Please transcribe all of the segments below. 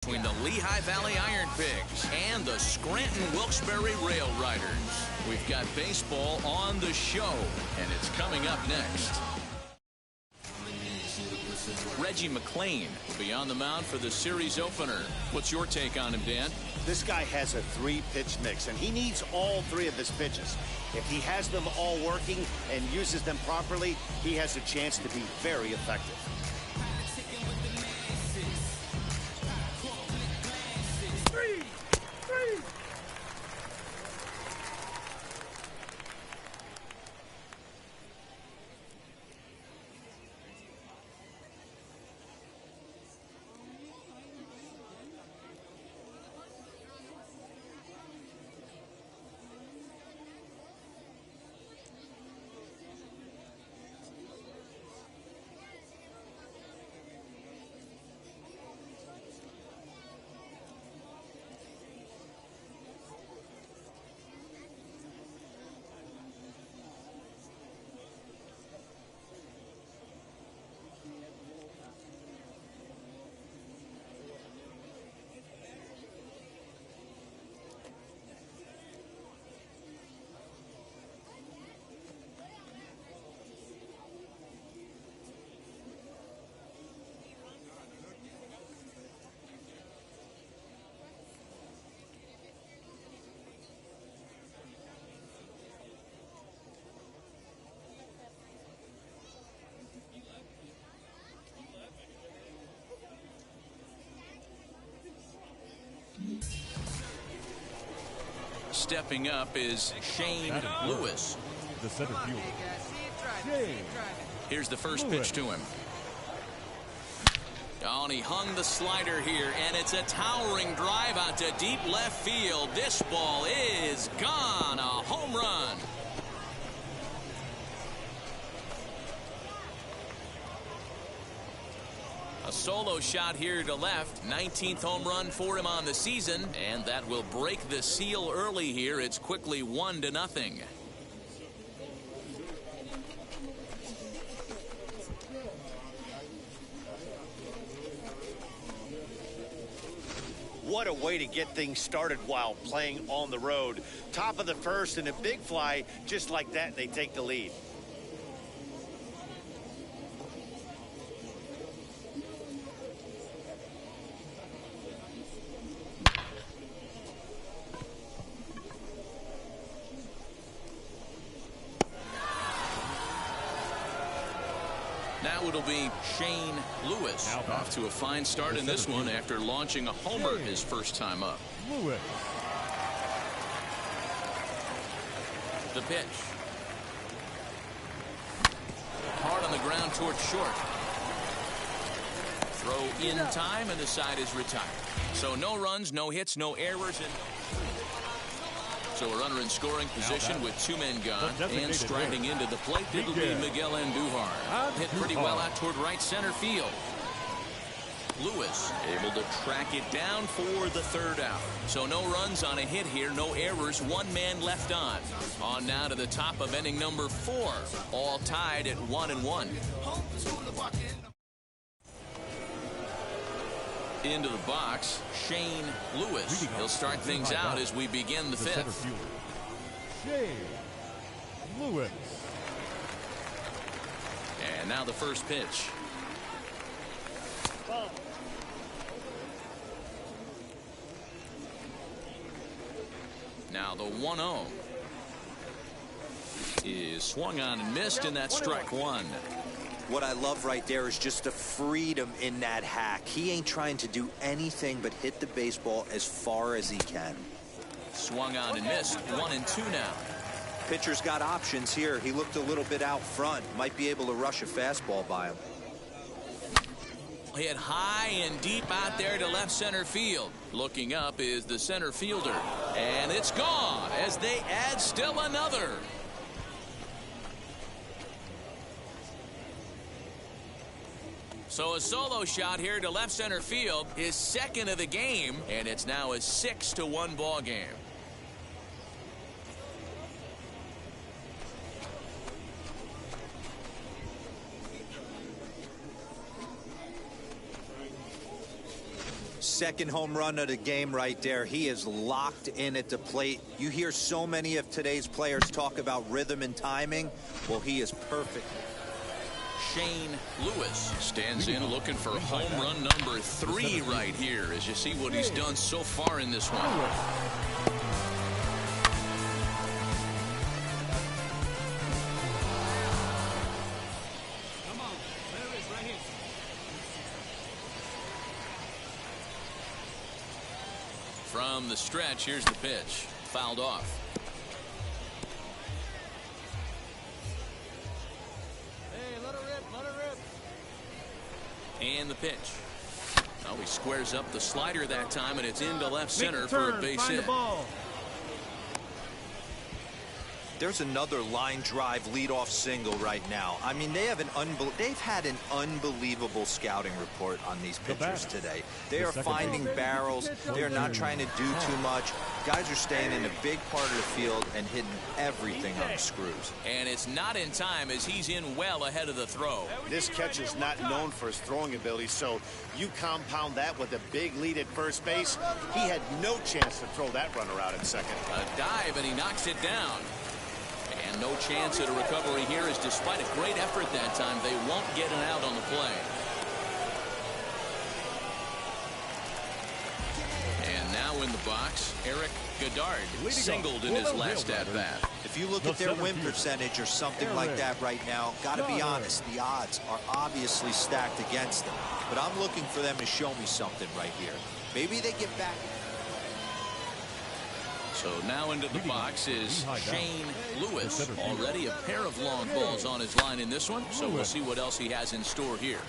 Between the Lehigh Valley Iron Pigs and the Scranton Wilkes-Barre Rail Riders. We've got baseball on the show, and it's coming up next. Reggie McClain will be on the mound for the series opener. What's your take on him, Dan? This guy has a 3-pitch mix, and he needs all 3 of his pitches. If he has them all working and uses them properly, he has a chance to be very effective. Stepping up is Shane Lewis. The center fielder. Here's the first pitch to him. Oh, and he hung the slider here, and it's a towering drive out to deep left field. This ball is gone. A home run. A solo shot here to left. 19th home run for him on the season, and that will break the seal early here. It's quickly 1-0. What a way to get things started while playing on the road. Top of the first and a big fly, just like that, they take the lead. Now it'll be Shane Lewis off to a fine start in this one after launching a homer his first time up. Lewis. The pitch. Hard on the ground towards short. Throw in time, and the side is retired. So no runs, no hits, no errors. So a runner in scoring position with 2 men gone, and striding into the plate, it'll be Miguel Andujar. Hit pretty well out toward right center field. Lewis able to track it down for the 3rd out. So no runs on a hit here, no errors, 1 man left on. On now to the top of inning number 4, all tied at 1-1. Into the box, Shane Lewis. He'll start things out as we begin the 5th. Shane Lewis. And now the first pitch. Now the 1-0 is swung on and missed, and that's strike 1. What I love right there is just the freedom in that hack. He ain't trying to do anything but hit the baseball as far as he can. Swung on and missed. 1-2 now. Pitcher's got options here. He looked a little bit out front. Might be able to rush a fastball by him. Hit high and deep out there to left center field. Looking up is the center fielder. And it's gone as they add still another. So a solo shot here to left center field, his 2nd of the game, and it's now a 6-1 ball game. second home run of the game right there. He is locked in at the plate. You hear so many of today's players talk about rhythm and timing. Well, he is perfect. Shane Lewis stands in looking for home run number 3 right here as you see what he's done so far in this one. From the stretch, here's the pitch. Fouled off. And the pitch. Oh, he squares up the slider that time, and it's into left center for a base hit. There's another line drive leadoff single right now. I mean, they've had an unbelievable scouting report on these pitchers today. They are finding barrels. They're not trying to do too much. Guys are staying in a big part of the field and hitting everything on the screws. And it's not in time as he's in well ahead of the throw. This catcher is not known for his throwing ability, so you compound that with a big lead at first base. He had no chance to throw that runner out at second. A dive, and he knocks it down. And no chance at a recovery here, as despite a great effort that time, they won't get an out on the play. And now in the box, Eric Goddard singled in his last at-bat. If you look at their win percentage or something like that right now, got to be honest, the odds are obviously stacked against them. But I'm looking for them to show me something right here. Maybe they get back. So now into the box is Shane Lewis. Already a pair of long balls on his line in this one, so we'll see what else he has in store here.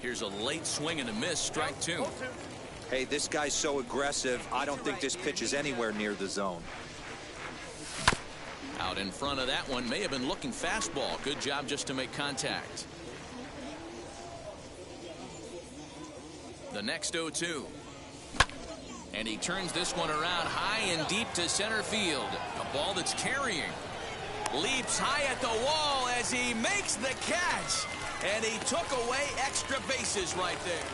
Here's a late swing and a miss, strike 2. Hey, this guy's so aggressive, I don't think this pitch is anywhere near the zone. Out in front of that one, may have been looking fastball. Good job just to make contact. The next 0-2. And he turns this one around high and deep to center field. A ball that's carrying. Leaps high at the wall as he makes the catch. And he took away extra bases right there.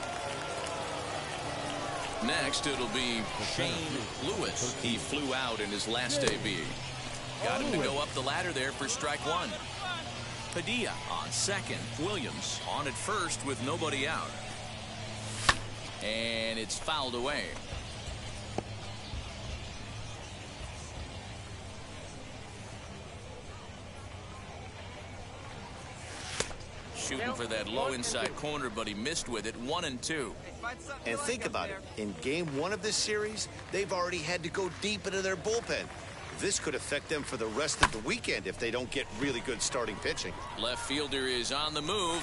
Next, it'll be Shane Lewis. He flew out in his last AB. Got him to go up the ladder there for strike 1. Padilla on second. Williams on at first with nobody out. And it's fouled away. Shooting for that low inside corner, but he missed with it. 1-2. And think about it. In game 1 of this series, they've already had to go deep into their bullpen. This could affect them for the rest of the weekend if they don't get really good starting pitching. Left fielder is on the move,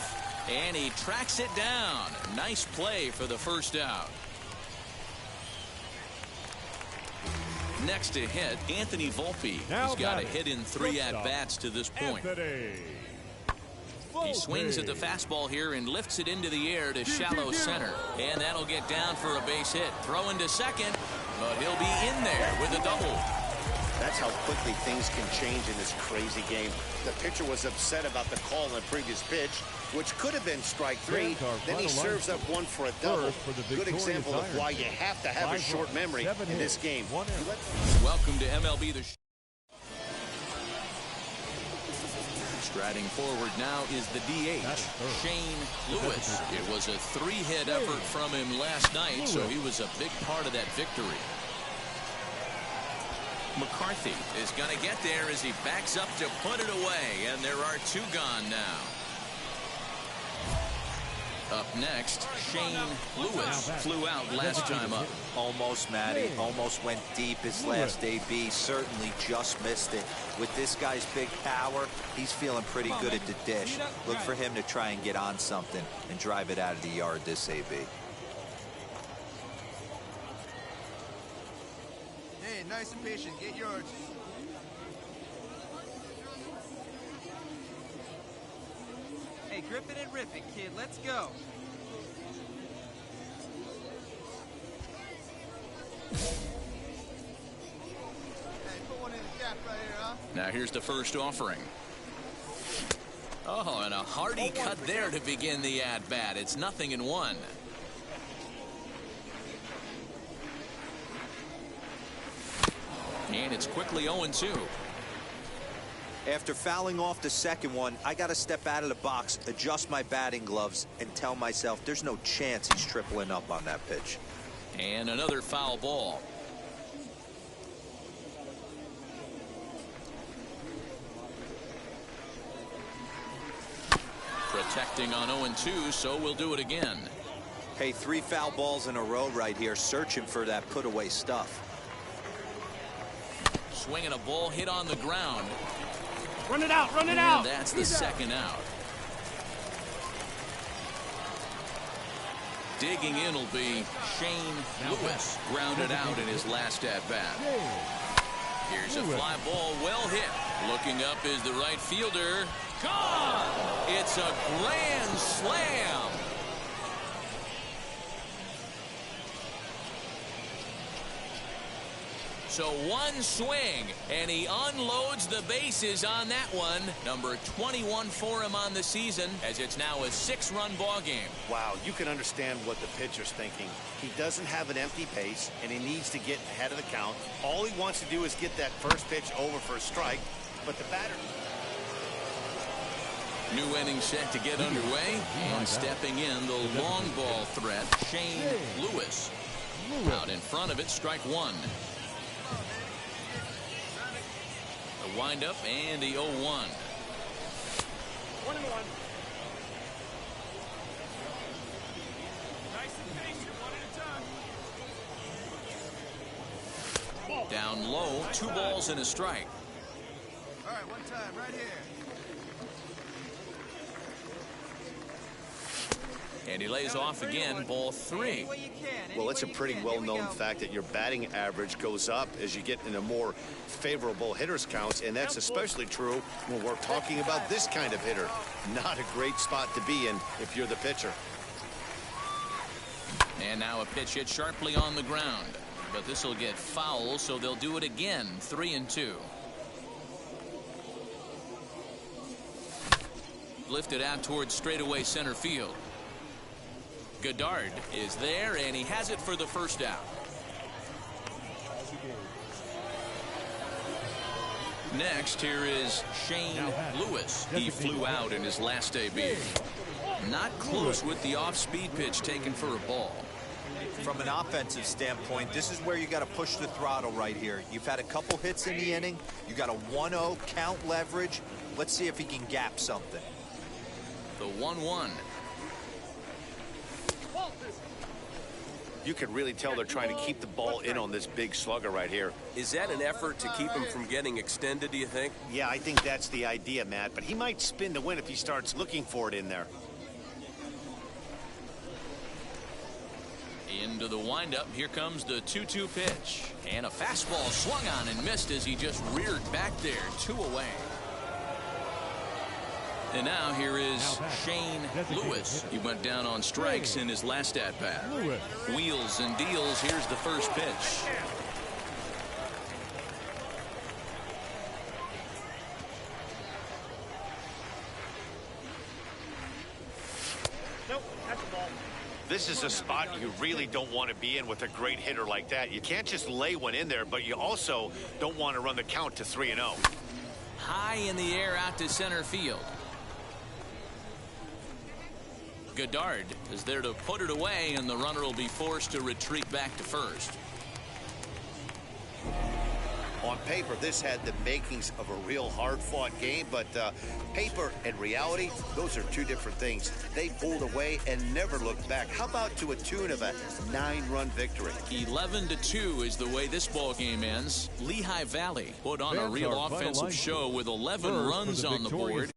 and he tracks it down. Nice play for the first out. Next to hit, Anthony Volpe. He's got a hit in 3 at-bats to this point. He swings at the fastball here and lifts it into the air to shallow center. And that'll get down for a base hit. Throw into second, but he'll be in there with a double. That's how quickly things can change in this crazy game. The pitcher was upset about the call on the previous pitch, which could have been strike 3. Then he serves up one for a double. Good example of why you have to have a short memory in this game. Welcome to MLB The Show. Striding forward now is the DH, Shane Lewis. It was a 3-hit effort from him last night, so he was a big part of that victory. McCarthy is going to get there as he backs up to put it away, and there are 2 gone now. Up next, Shane Lewis flew out last time up. Almost, Matty. Almost went deep his last AB. Certainly just missed it. With this guy's big power, he's feeling pretty good at the dish. Look for him to try and get on something and drive it out of the yard this AB. Hey, nice and patient. Get yours. Hey, grip it and rip it, kid. Let's go. Hey, put one in the cap right here, huh? Now here's the first offering. Oh, and a hearty cut there to begin the at-bat. It's 0-1. And it's quickly 0-2. After fouling off the second one, I got to step out of the box, adjust my batting gloves, and tell myself there's no chance he's tripling up on that pitch. And another foul ball. Protecting on 0-2, so we'll do it again. Hey, 3 foul balls in a row right here, searching for that put-away stuff. Swinging a ball hit on the ground. Run it out, run it out. And that's the second out. Digging in will be Shane Lewis, grounded out in his last at-bat. Here's a fly ball, well hit. Looking up is the right fielder. Gone! It's a grand slam. So one swing, and he unloads the bases on that one. Number 21 for him on the season, as it's now a 6-run ball game. Wow, you can understand what the pitcher's thinking. He doesn't have an empty base, and he needs to get ahead of the count. All he wants to do is get that first pitch over for a strike, but the batter... New inning set to get underway, and stepping in the long ball threat, Shane Lewis. Out in front of it, strike one. The windup and the 0-1. 1-1. Nice and patient, one at a time. Down low, 2 balls and a strike. All right, one time, right here. And he lays off again, ball 3. Well, it's a pretty well-known fact that your batting average goes up as you get into more favorable hitters counts, and that's especially true when we're talking about this kind of hitter. Not a great spot to be in if you're the pitcher. And now a pitch hit sharply on the ground. But this will get foul, so they'll do it again, 3-2. Lifted out towards straightaway center field. Goddard is there, and he has it for the first out. Next, here is Shane Lewis. He flew out in his last debut. Not close with the off-speed pitch taken for a ball. From an offensive standpoint, this is where you got to push the throttle right here. You've had a couple hits in the inning. You got a 1-0 count leverage. Let's see if he can gap something. The 1-1. You can really tell they're trying to keep the ball in on this big slugger right here. Is that an effort to keep him from getting extended, do you think? Yeah, I think that's the idea, Matt, but he might spin to win if he starts looking for it in there. Into the windup, here comes the 2-2 pitch. And a fastball swung on and missed as he just reared back there, 2 away. And now here is Shane Lewis. He went down on strikes in his last at-bat. Wheels and deals. Here's the first pitch. This is a spot you really don't want to be in with a great hitter like that. You can't just lay one in there, but you also don't want to run the count to 3-0. High in the air out to center field. Goddard is there to put it away, and the runner will be forced to retreat back to first. On paper, this had the makings of a real hard-fought game, but paper and reality, those are two different things. They pulled away and never looked back. How about to a tune of a 9-run victory? 11-2 is the way this ball game ends. Lehigh Valley put on a real offensive show with 11 runs on the board.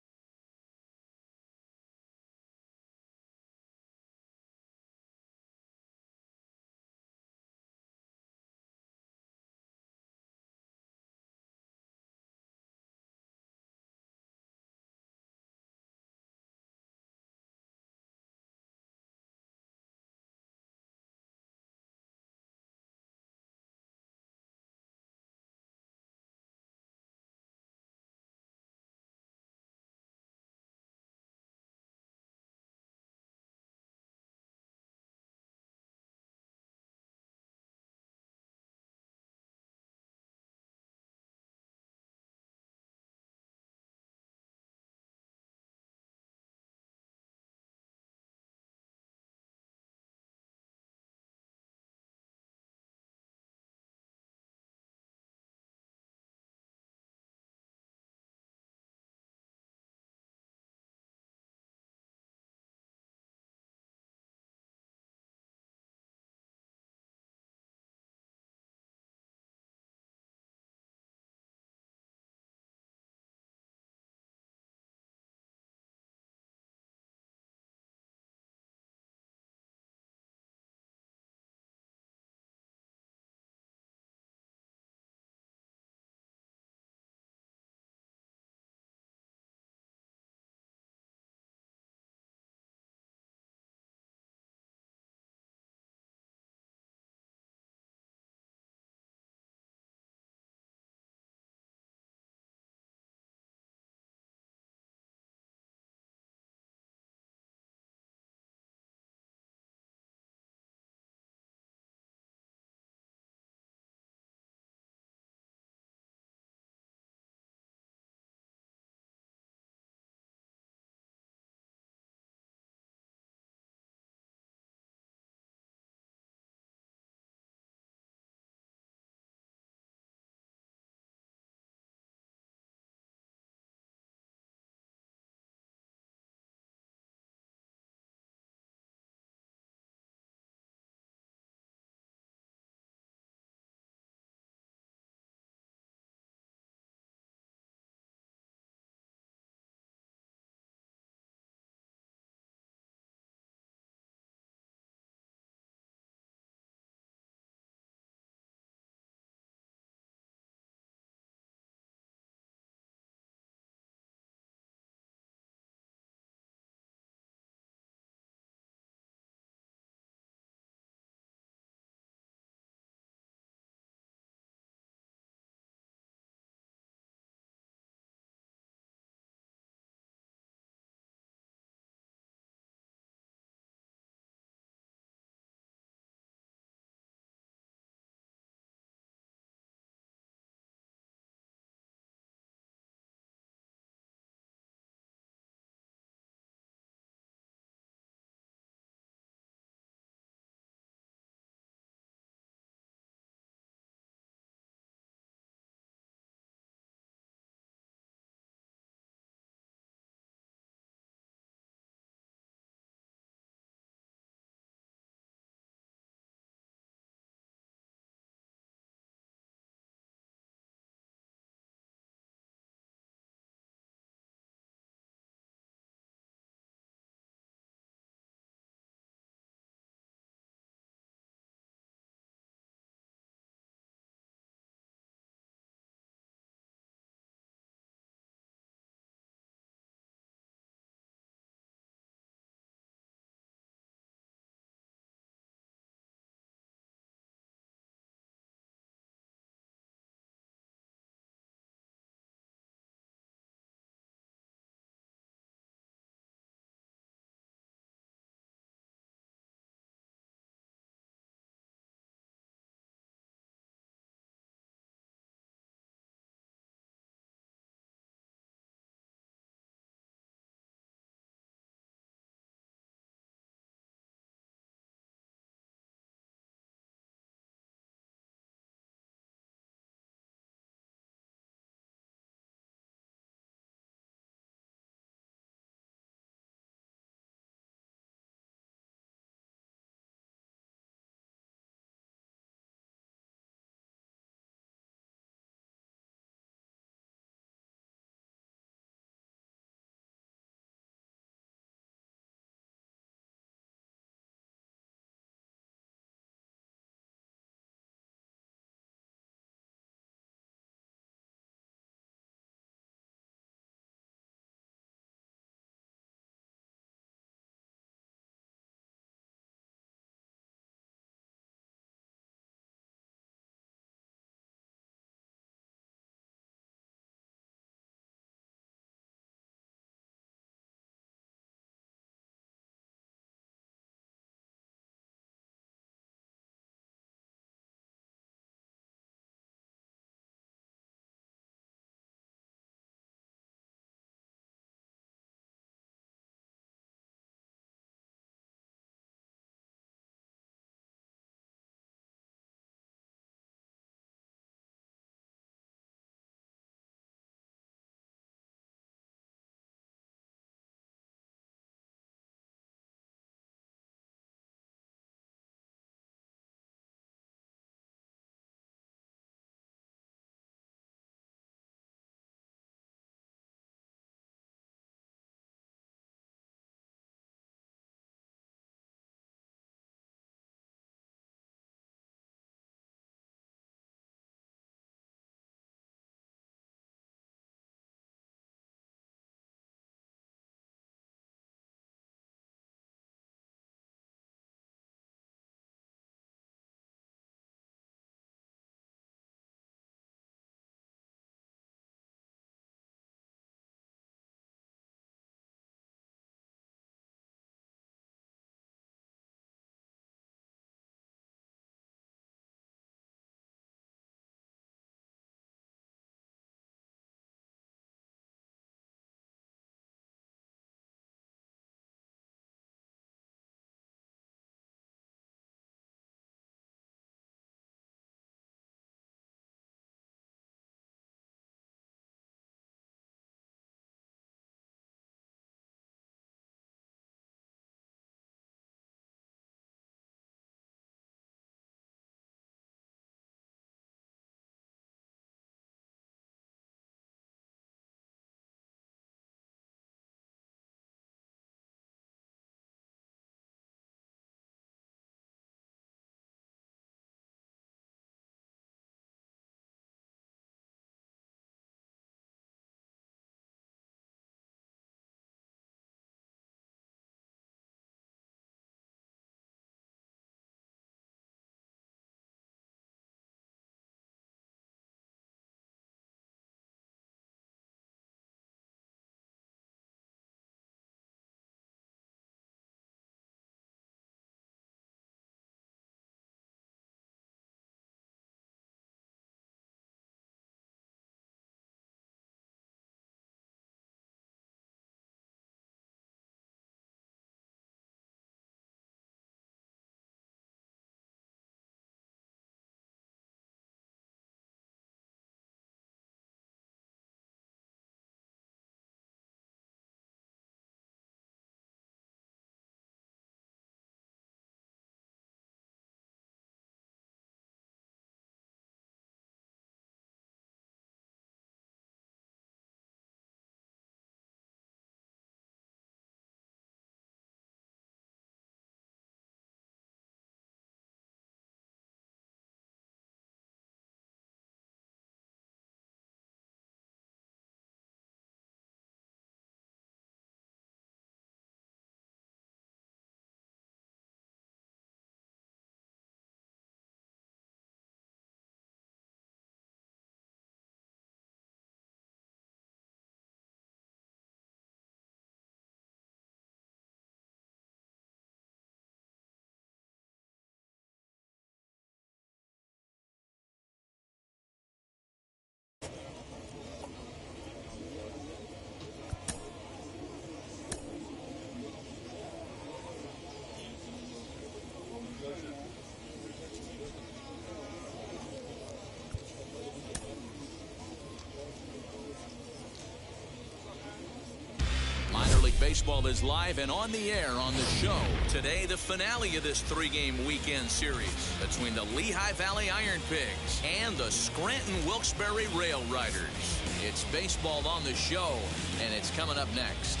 Baseball is live and on the air on the show. Today, the finale of this 3-game weekend series between the Lehigh Valley Iron Pigs and the Scranton Wilkes-Barre Rail Riders. It's baseball on the show, and it's coming up next.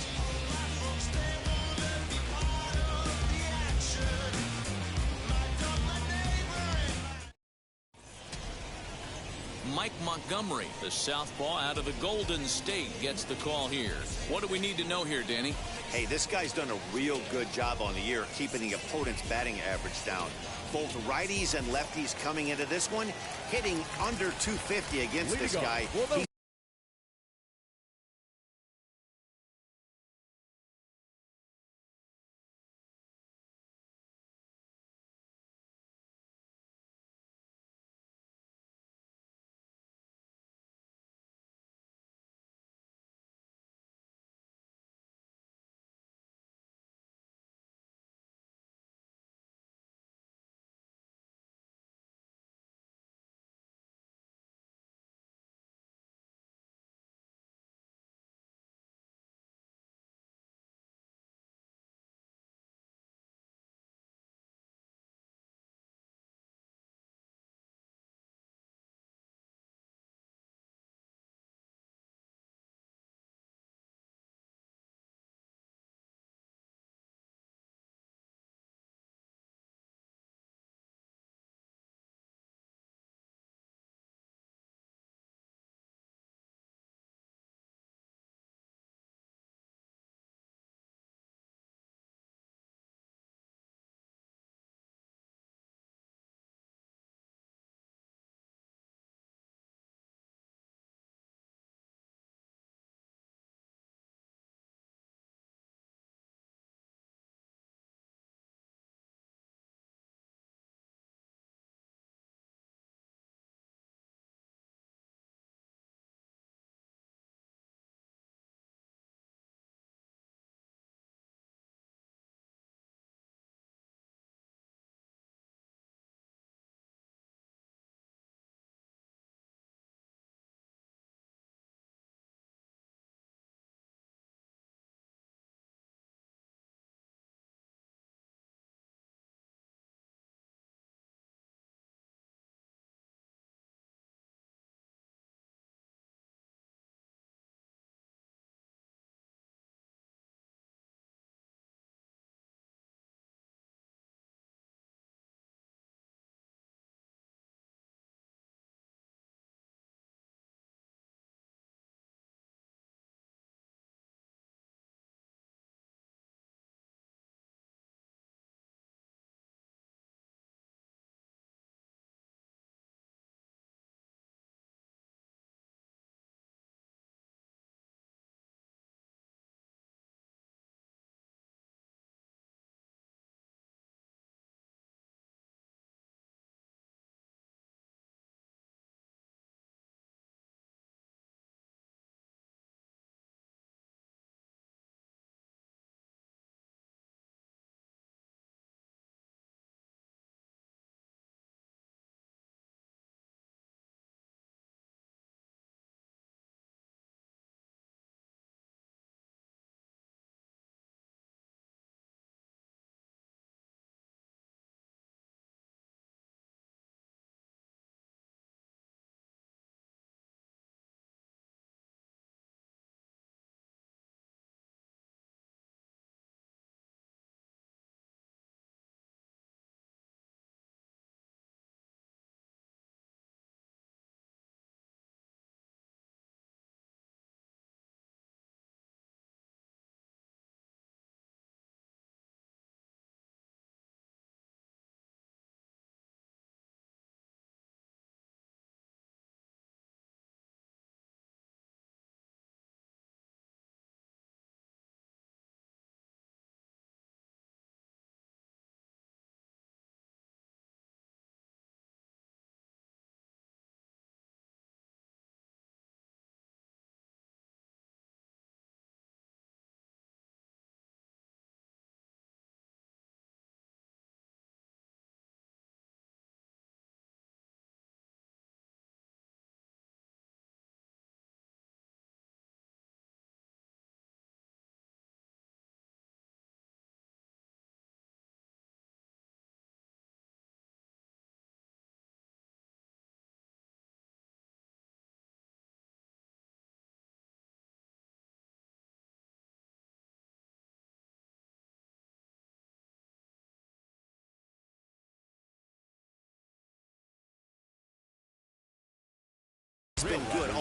Mike Montgomery, the southpaw out of the Golden State, gets the call here. What do we need to know here, Danny? Hey, this guy's done a real good job on the year keeping the opponent's batting average down. Both righties and lefties coming into this one, hitting under 250 against this guy.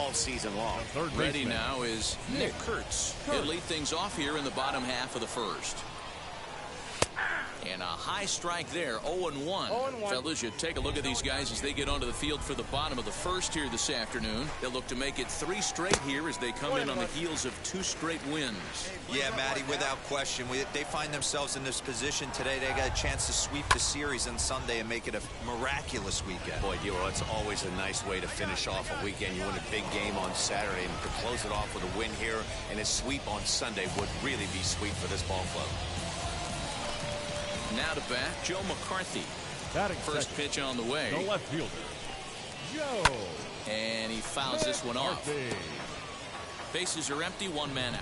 all season long. Ready now is Nick Kurtz. He'll lead things off here in the bottom half of the first. And a high strike there, 0-1. Fellas, you take a look at these guys as they get onto the field for the bottom of the first here this afternoon. They'll look to make it 3 straight here as they come in on the heels of 2 straight wins. Yeah, Matty, without question. They find themselves in this position today. They got a chance to sweep the series on Sunday and make it a miraculous weekend. Boy, Hero, it's always a nice way to finish off a weekend. You win a big game on Saturday, and to close it off with a win here and a sweep on Sunday would really be sweet for this ball club. Now to bat, Joe McCarthy. First pitch on the way. The left fielder, Joe. And he fouls this one off. Bases are empty, 1 man out.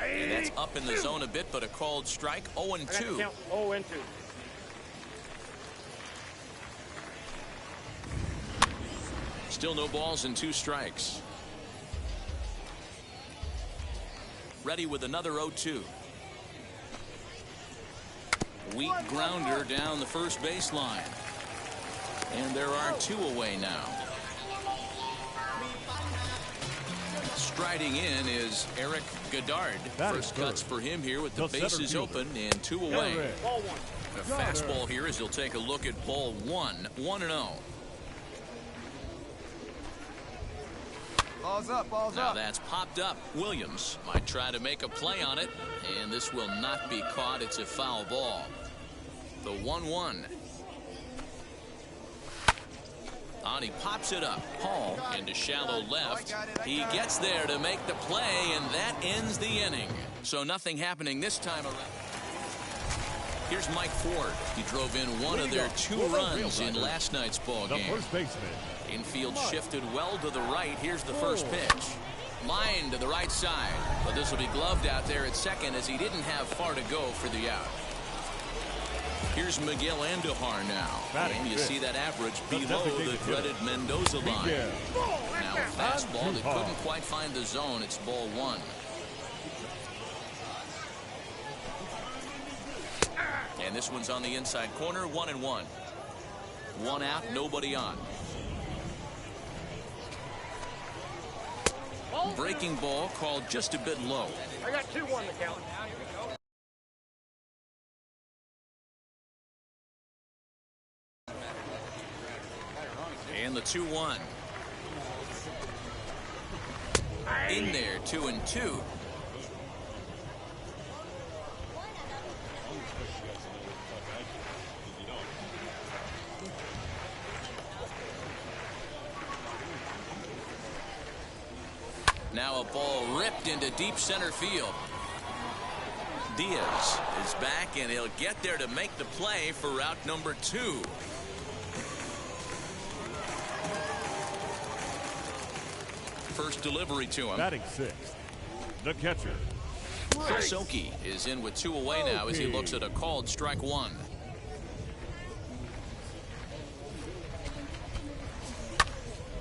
And that's up in the zone a bit, but a called strike, 0-2. 0-2. Still no balls and 2 strikes. Ready with another 0-2. Weak grounder down the first baseline. And there are 2 away now. Striding in is Eric Goddard. First cuts for him here with the bases open and 2 away. A fastball here as he'll take a look at ball 1. 1-0. Balls up, balls Now up. that's popped up. Williams might try to make a play on it, and this will not be caught. It's a foul ball. The 1-1. On, he pops it up. Hall into shallow left. He gets there to make the play, and that ends the inning. So nothing happening this time around. Here's Mike Ford. He drove in one of their 2 runs in last night's ball game. The first baseman. Infield shifted well to the right. Here's the first pitch. Line to the right side. But this will be gloved out there at second as he didn't have far to go for the out. Here's Miguel Andujar now. And you see that average below the dreaded Mendoza line. Now a fastball that couldn't quite find the zone. It's ball 1. And this one's on the inside corner, 1-1. 1 out, nobody on. Breaking ball called just a bit low. I got 2-1 to count. And the 2-1. In there, 2-2. Now a ball ripped into deep center field. Diaz is back, and he'll get there to make the play for route number 2. First delivery to him. Batting 6th, the catcher. Soki is in with 2 away now as he looks at a called strike 1.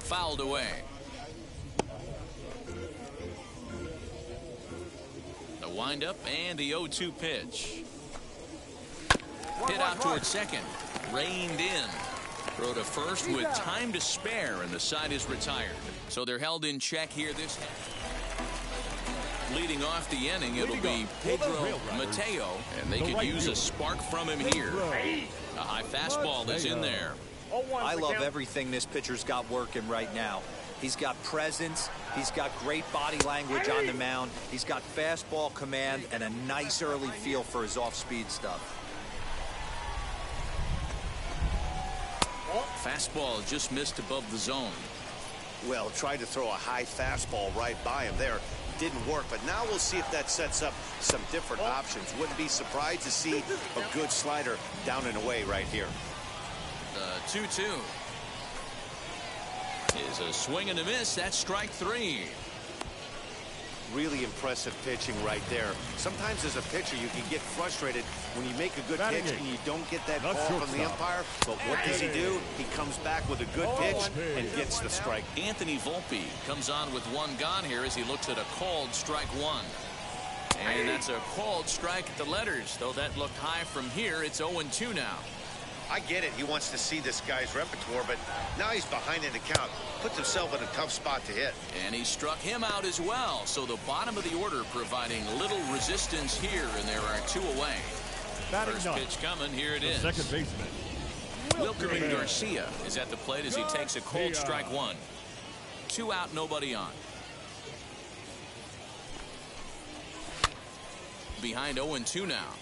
Fouled away. The windup and the 0-2 pitch. Hit out towards second. Reined in. Throw to first with time to spare, and the side is retired. So they're held in check here this half. Leading off the inning, it'll be Pedro Mateo, and they could use a spark from him here. A high fastball is in there. I love everything this pitcher's got working right now. He's got presence. He's got great body language on the mound. He's got fastball command and a nice early feel for his off-speed stuff. Fastball just missed above the zone. Well, tried to throw a high fastball right by him there. Didn't work, but now we'll see if that sets up some different options. Wouldn't be surprised to see a good slider down and away right here. The 2-2 is a swing and a miss. That's strike 3. Really impressive pitching right there. Sometimes as a pitcher you can get frustrated when you make a good pitch and you don't get that call from the umpire. But what does he do? He comes back with a good pitch and gets the strike. Anthony Volpe comes on with 1 gone here as he looks at a called strike 1. And that's a called strike at the letters. Though that looked high from here, it's 0-2 now. I get it. He wants to see this guy's repertoire, but now he's behind in the count. Puts himself in a tough spot to hit. And he struck him out as well. So the bottom of the order providing little resistance here, and there are 2 away. First pitch coming. Here it is. Second baseman. Wilker Garcia is at the plate as he takes a cold strike 1. 2 out, nobody on. Behind 0-2 now.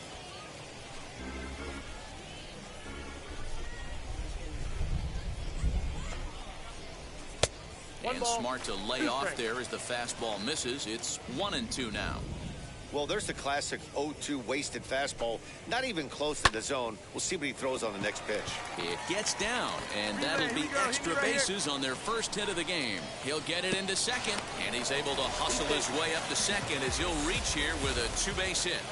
And smart to lay off there as the fastball misses. It's 1-2 now. Well, there's the classic 0-2 wasted fastball. Not even close to the zone. We'll see what he throws on the next pitch. It gets down, and that'll be extra bases on their first hit of the game. He'll get it into second, and he's able to hustle his way up to second as he'll reach here with a 2-base hit.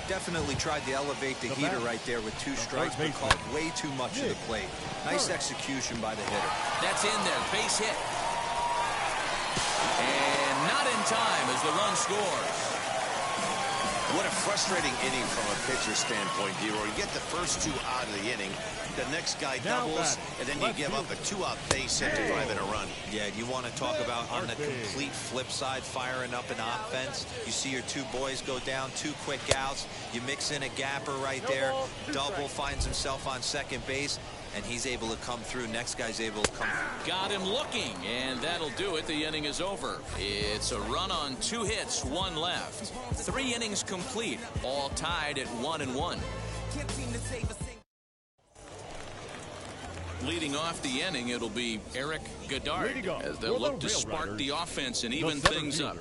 Definitely tried to elevate the heater right there with 2 strikes, but caught way too much of the plate. Nice execution by the hitter. That's in there. Base hit. And not in time as the run scores. What a frustrating inning from a pitcher standpoint, D-Roy. You get the first 2 out of the inning. The next guy doubles, and then you give up a 2-out base hit to drive in a run. Yeah, you want to talk about on the complete flip side, firing up an offense. You see your 2 boys go down, 2 quick outs. You mix in a gapper right there. Double finds himself on second base, and he's able to come through. Next guy's able to come through. Got him looking, and that'll do it. The inning is over. It's a run on 2 hits, 1 left. 3 innings complete, all tied at 1-1. Leading off the inning, it'll be Eric Goddard as they'll look to spark the offense and even things up.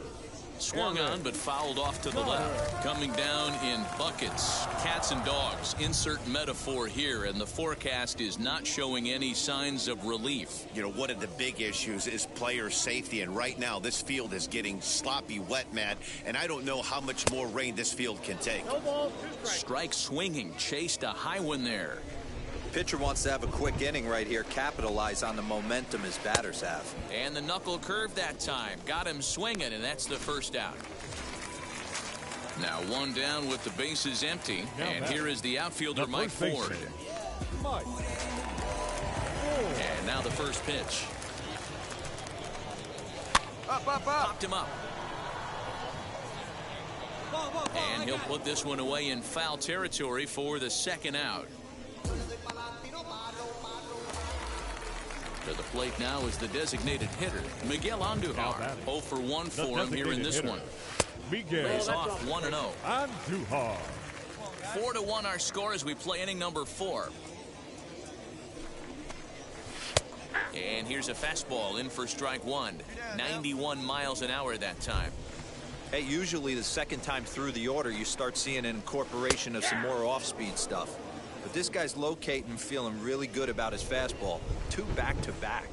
Swung on but fouled off to the left. Coming down in buckets, cats and dogs. Insert metaphor here, and the forecast is not showing any signs of relief. You know, one of the big issues is player safety, and right now this field is getting sloppy wet, Matt, and I don't know how much more rain this field can take. Strike swinging, chased a high one there. Pitcher wants to have a quick inning right here, capitalize on the momentum his batters have. And the knuckle curve that time. Got him swinging, and that's the first out. Now 1 down with the bases empty. And here is the outfielder, Mike Ford. And now the first pitch. Popped him up. And he'll put this one away in foul territory for the second out. To the plate now is the designated hitter, Miguel Andujar. 0 for 1 for him here in this one. Lays off 1-0. Andujar. 4-1 our score as we play inning number 4. And here's a fastball in for strike 1. 91 miles an hour that time. Hey, usually the second time through the order, you start seeing an incorporation of some more off-speed stuff. But this guy's locating, feeling really good about his fastball. 2 back-to-back.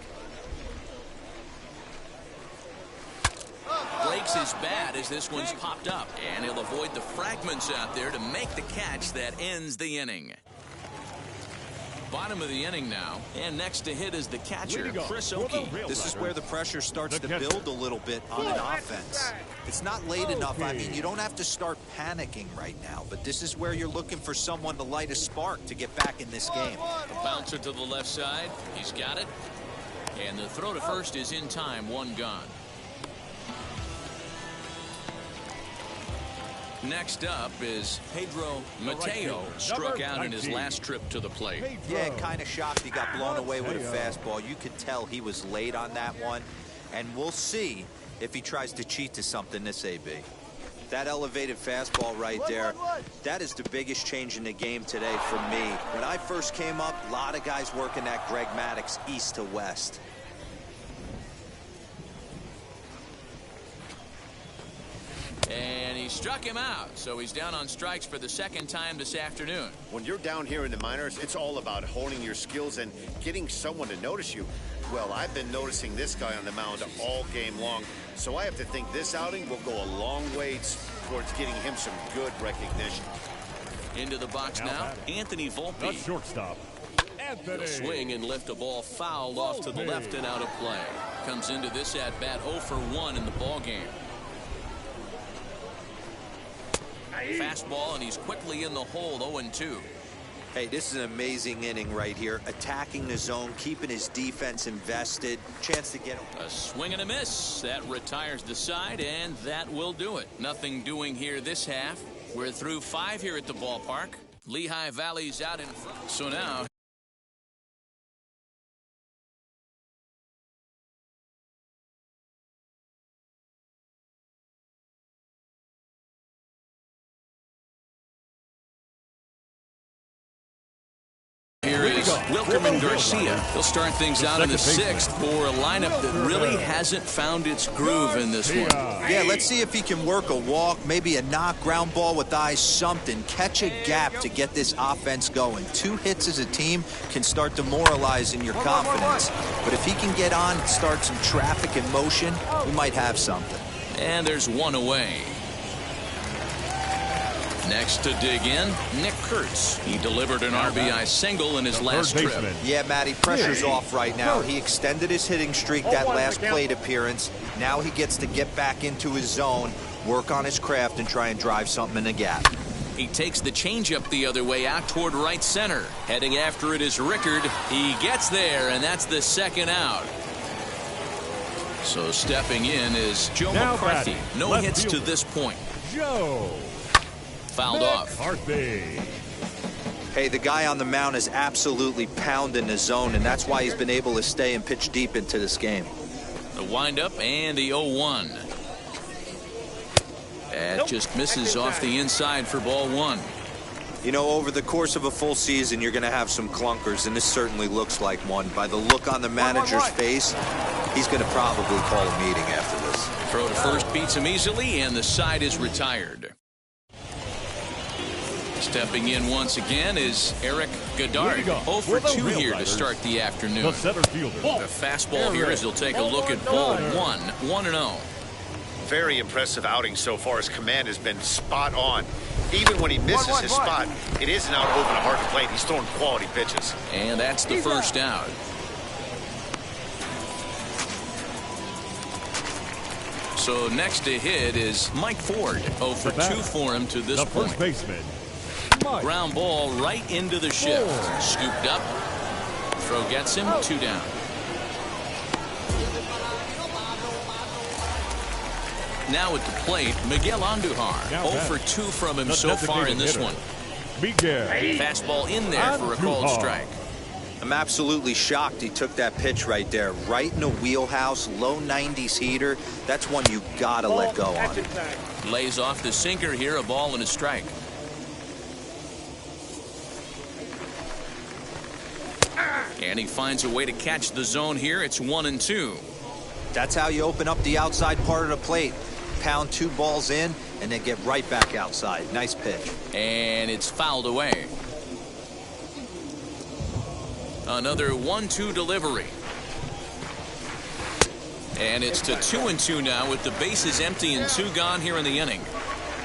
Breaks his bat as this one's popped up, and he'll avoid the fragments out there to make the catch that ends the inning. Bottom of the inning now, and next to hit is the catcher, Chris Oakey. This is where the pressure starts to build a little bit on an offense. It's not late enough. I mean, you don't have to start panicking right now, but this is where you're looking for someone to light a spark to get back in this game. A bouncer to the left side. He's got it. And the throw to first is in time, 1 gone. Next up is Pedro Mateo. Struck out in his last trip to the plate. Yeah, kind of shocked he got blown away with a fastball. You could tell he was late on that one. And we'll see if he tries to cheat to something this AB. That elevated fastball right there, that is the biggest change in the game today for me. When I first came up, a lot of guys working that Greg Maddux east to west. And he struck him out, so he's down on strikes for the second time this afternoon. When you're down here in the minors, it's all about honing your skills and getting someone to notice you. Well, I've been noticing this guy on the mound all game long, so I have to think this outing will go a long way towards getting him some good recognition. Into the box now, Anthony Volpe. The shortstop, Anthony. He'll swing and lift a ball fouled off to the left and out of play. Comes into this at-bat 0 for 1 in the ballgame. Fastball, and he's quickly in the hole, 0-2. Hey, this is an amazing inning right here. Attacking the zone, keeping his defense invested. Chance to get a swing and a miss. That retires the side, and that will do it. Nothing doing here this half. We're through 5 here at the ballpark. Lehigh Valley's out in front. So now here is Wilkerman Garcia. He'll start things out in the 6th for a lineup that really hasn't found its groove in this one. Yeah, let's see if he can work a walk, maybe a knock, ground ball with eyes, something. Catch a gap to get this offense going. 2 hits as a team can start demoralizing your confidence. But if he can get on, start some traffic in motion, we might have something. And there's 1 away. Next to dig in, Nick Kurtz. He delivered an RBI single in his last trip. Yeah, Matty, pressure's off right now. He extended his hitting streak that last plate appearance. Now he gets to get back into his zone, work on his craft, and try and drive something in the gap. He takes the changeup the other way out toward right center. Heading after it is Rickard. He gets there, and that's the 2nd out. So stepping in is Joe McCarthy. No hits to this point. Joe. Fouled off. Hey, the guy on the mound is absolutely pounding the zone, and that's why he's been able to stay and pitch deep into this game. The windup and the 0-1. That just misses off the inside for ball 1. You know, over the course of a full season, you're going to have some clunkers, and this certainly looks like one. By the look on the manager's face, he's going to probably call a meeting after this. Throw to first beats him easily, and the side is retired. Stepping in once again is Eric Goddard. 0 for 2 here to start the afternoon. The center fielder. The fastball here as he'll take a look at ball 1. 1-0. Very impressive outing so far. His command has been spot on. Even when he misses his spot, it isn't out over the heart of the plate. He's throwing quality pitches. And that's the first out. So next to hit is Mike Ford. 0 for 2 for him to this point. First baseman. Ground ball right into the shift. Scooped up. Throw gets him. 2 down. Now at the plate, Miguel Andujar. 0 for 2 from him so far in this one. Fastball in there for a called strike. I'm absolutely shocked he took that pitch right there. Right in the wheelhouse, low 90s heater. That's one you gotta let go on. Lays off the sinker here, a ball and a strike. And he finds a way to catch the zone here. It's 1-2. That's how you open up the outside part of the plate. Pound 2 balls in and then get right back outside. Nice pitch. And it's fouled away. Another 1-2 delivery. And it's to 2-2 now with the bases empty and 2 gone here in the inning.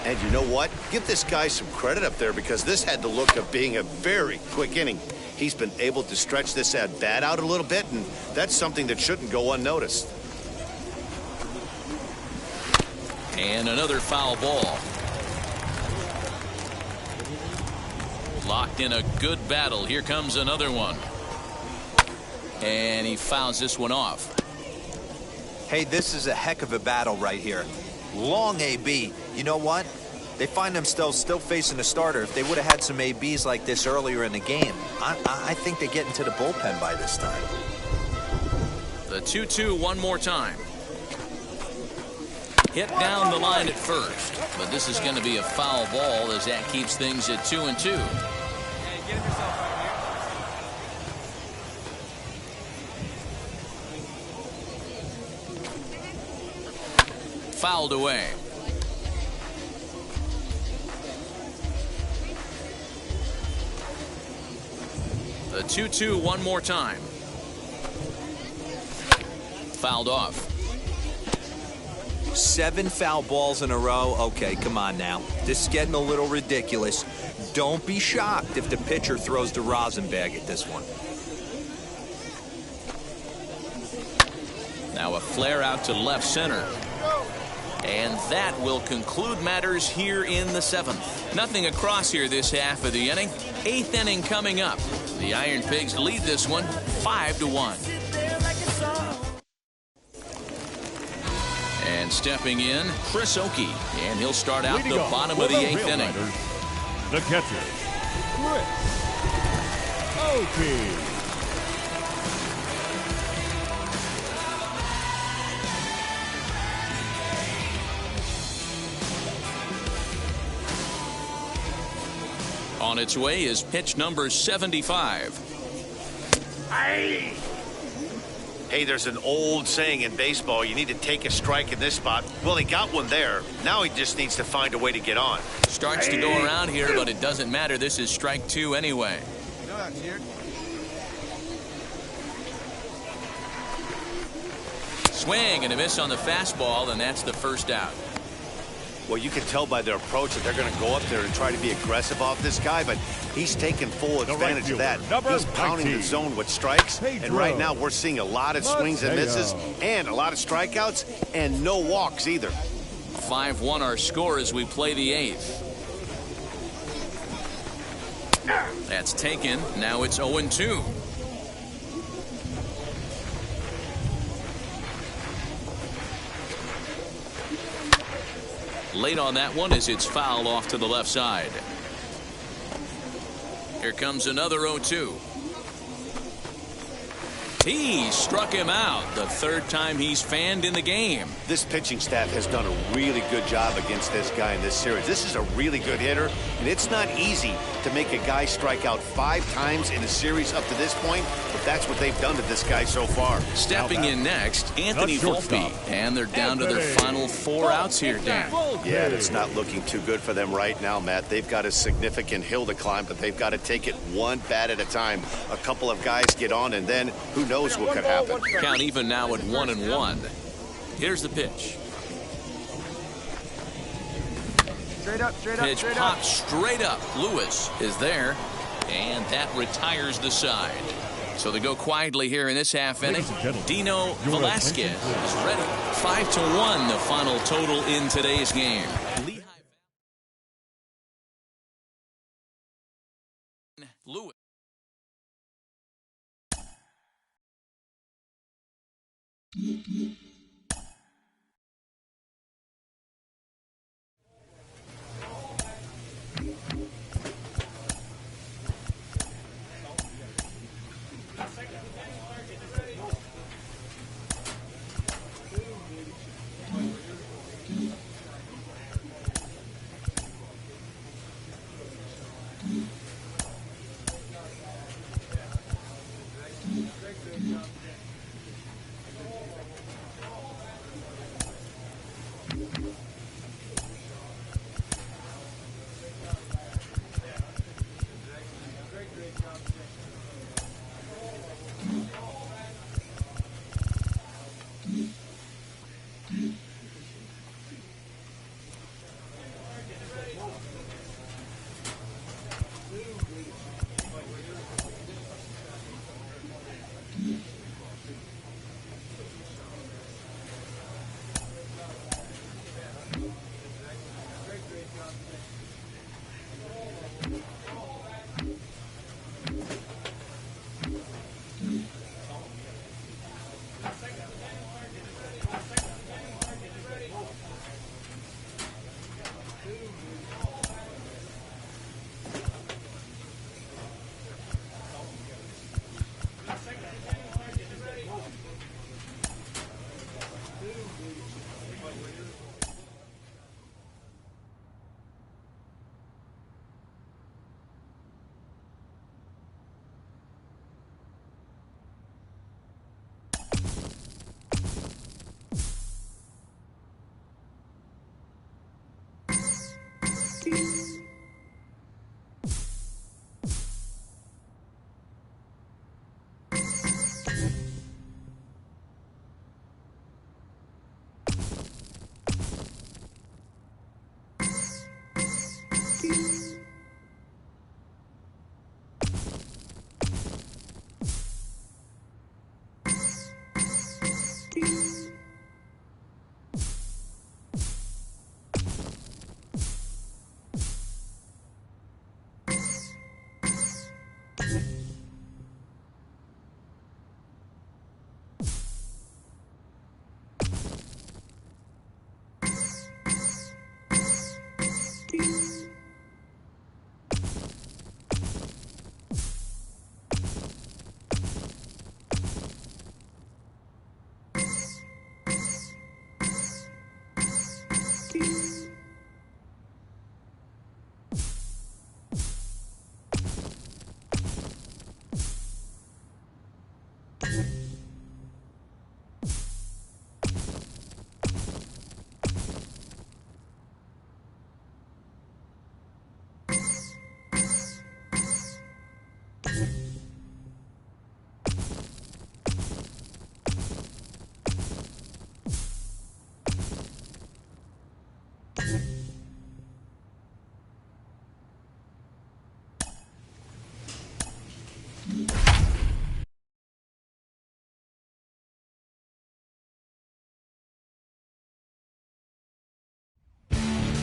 And you know what? Give this guy some credit up there, because this had the look of being a very quick inning. He's been able to stretch this at-bat out a little bit, and that's something that shouldn't go unnoticed. And another foul ball. Locked in a good battle. Here comes another one. And he fouls this one off. Hey, this is a heck of a battle right here. Long AB. You know what? They find themselves still facing a starter. If they would have had some ABs like this earlier in the game, I think they get into the bullpen by this time. The 2-2 one more time. Hit down the line at first, but this is going to be a foul ball as that keeps things at 2-2. Hey, get him yourself right here. Fouled away. The 2-2 one more time. Fouled off. 7 foul balls in a row. Okay, come on now. This is getting a little ridiculous. Don't be shocked if the pitcher throws the rosin bag at this one. Now a flare out to left center. And that will conclude matters here in the 7th. Nothing across here this half of the inning. 8th inning coming up. The Iron Pigs lead this one 5-1. And stepping in, Chris Oakey. And he'll start out the bottom of the 8th inning. The catcher, Chris Oakey. On its way is pitch number 75. Hey, there's an old saying in baseball, you need to take a strike in this spot. Well, he got one there. Now he just needs to find a way to get on. Starts to go around here, but it doesn't matter. This is strike 2 anyway. Swing and a miss on the fastball, and that's the first out. Well, you can tell by their approach that they're going to go up there and try to be aggressive off this guy, but he's taking full advantage of that. He's pounding the zone with strikes, and right now we're seeing a lot of swings and misses and a lot of strikeouts and no walks either. 5-1 our score as we play the 8th. That's taken. Now it's 0-2. Late on that one as it's fouled off to the left side. Here comes another 0-2. He struck him out the third time he's fanned in the game. This pitching staff has done a really good job against this guy in this series. This is a really good hitter, and it's not easy to make a guy strike out 5 times in a series up to this point, but that's what they've done to this guy so far. Stepping in next, Anthony Volpe, and they're down to their final 4 outs here, Dan. Yeah, it's not looking too good for them right now, Matt. They've got a significant hill to climb, but they've got to take it one bat at a time. A couple of guys get on, and then who knows what could happen. Count even now at 1-1. Here's the pitch. Pitch popped straight up. Lewis is there, and that retires the side. So they go quietly here in this half inning. Dino Velasquez is ready. 5-1 the final total in today's game. Lewis.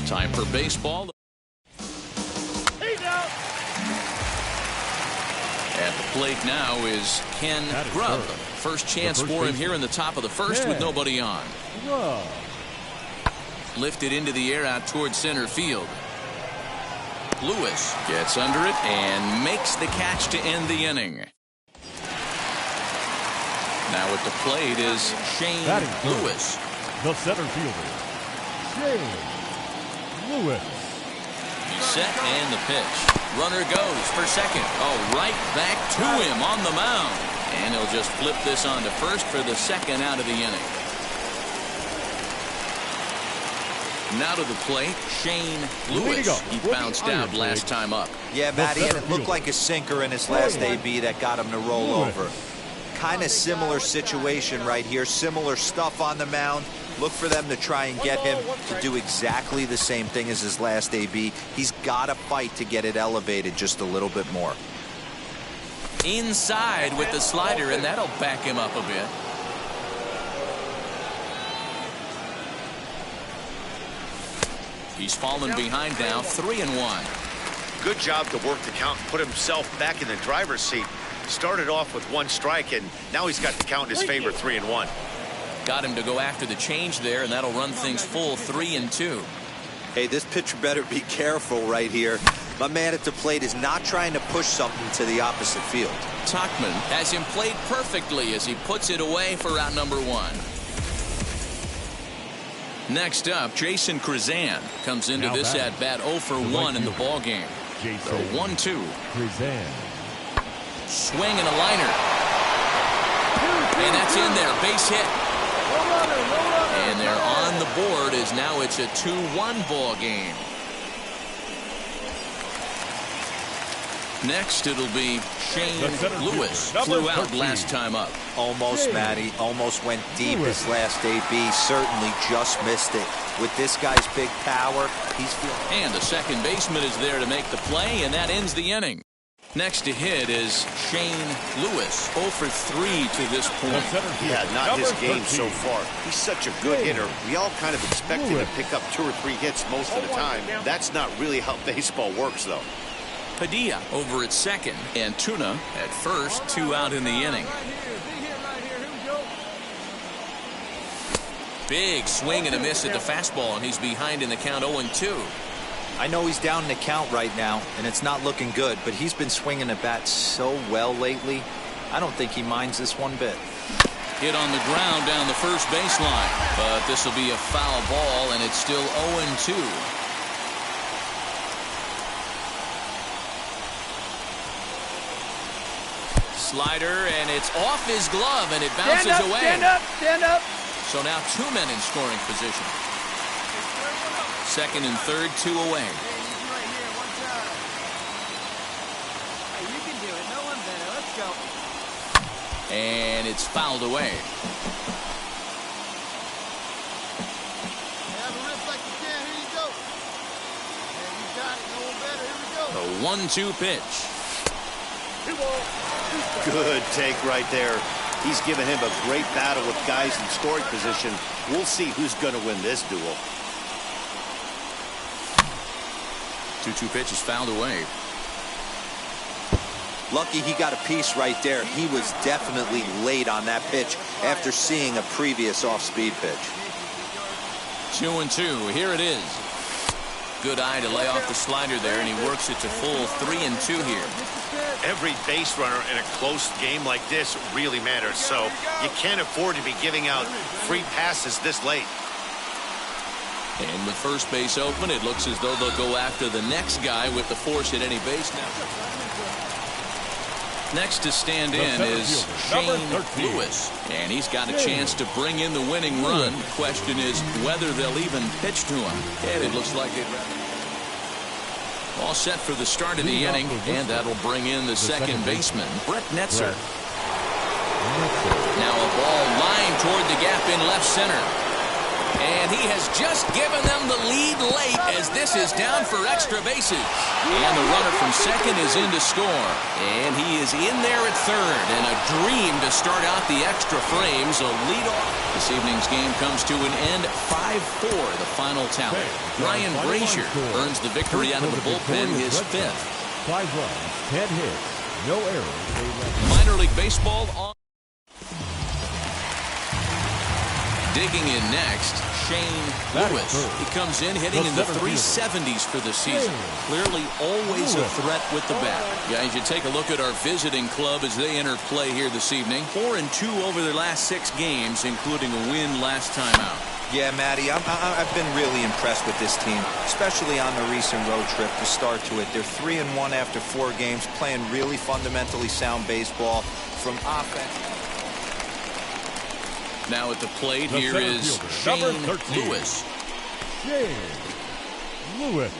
Time for baseball. At the plate now is Ken Grubb. First chance for him here in the top of the first with nobody on. Lifted into the air out towards center field. Lewis gets under it and makes the catch to end the inning. Now at the plate is Shane Lewis. The center fielder, Shane Lewis. He's set and the pitch. Runner goes for second. Oh, right back to him on the mound. And he'll just flip this on to first for the second out of the inning. Now to the plate, Shane Lewis. He bounced out last time up. Yeah, Matty, and it looked like a sinker in his last AB that got him to roll over. Kind of similar situation right here. Similar stuff on the mound. Look for them to try and get him to do exactly the same thing as his last AB. He's got to fight to get it elevated just a little bit more. Inside with the slider, and that'll back him up a bit. He's fallen behind now, 3-1. Good job to work the count and put himself back in the driver's seat. Started off with 1 strike, and now he's got the count in his favor, 3-1. Got him to go after the change there, and that'll run things full 3-2. Hey, this pitcher better be careful right here. My man at the plate is not trying to push something to the opposite field. Tuchman has him played perfectly as he puts it away for out number 1. Next up, Jason Krizan comes into this at bat 0 for 1 in the ball game. The 1-2. Krizan. Swing and a liner. And that's in there. Base hit. And they're on the board as now it's a 2-1 ball game. Next, it'll be Shane Lewis. Flew out last time up. Almost, Matty. Almost went deep his last AB. Certainly just missed it. With this guy's big power, he's feeling. And the second baseman is there to make the play, and that ends the inning. Next to hit is Shane Lewis, 0 for 3 to this point. Yeah, not his game so far. He's such a good hitter. We all kind of expect him to pick up 2 or 3 hits most of the time. That's not really how baseball works, though. Padilla over at second, and Tuna at first, 2 out in the inning. Big swing and a miss at the fastball, and he's behind in the count 0-2. I know he's down in the count right now, and it's not looking good, but he's been swinging the bat so well lately. I don't think he minds this one bit. Hit on the ground down the first baseline, but this will be a foul ball, and it's still 0-2. Slider, and it's off his glove, and it bounces away. Stand up, stand up. So now 2 men in scoring position. Second and third, 2 away. Hey, you can do it. No one better. Let's go. And it's fouled away. Have a rip like you can. Here you go. Hey, you got it. No one better. Here we go. The 1-2 pitch. Good take right there. He's given him a great battle with guys in scoring position. We'll see who's going to win this duel. 2-2 pitch is fouled away. Lucky he got a piece right there. He was definitely late on that pitch after seeing a previous off-speed pitch. 2-2. Here it is. Good eye to lay off the slider there, and he works it to full 3-2 here. Every base runner in a close game like this really matters, so you can't afford to be giving out free passes this late. And with first base open, it looks as though they'll go after the next guy with the force at any base now. Next to stand in is Shane Lewis, and he's got a chance to bring in the winning run. The question is whether they'll even pitch to him. And it looks like it. All set for the start of the inning, and that'll bring in the second baseman, Brett Netzer. Now a ball lined toward the gap in left center. And he has just given them the lead late as this is down for extra bases. And the runner from second is in to score. And he is in there at third. And a dream to start out the extra frames. A leadoff. This evening's game comes to an end 5-4, the final tally. Ryan Brazier earns the victory out of the bullpen, his fifth. 5 runs, 10 hits, no errors. Minor League Baseball on. Digging in next, Shane Lewis. He comes in hitting in the 370s for the season. Clearly always a threat with the bat. Guys, you take a look at our visiting club as they enter play here this evening. 4-2 over their last 6 games, including a win last time out. Yeah, Matty, I've been really impressed with this team, especially on the recent road trip to start to it. They're 3-1 after 4 games, playing really fundamentally sound baseball from offense. Now at the plate, here is Shane Lewis. Shane Lewis.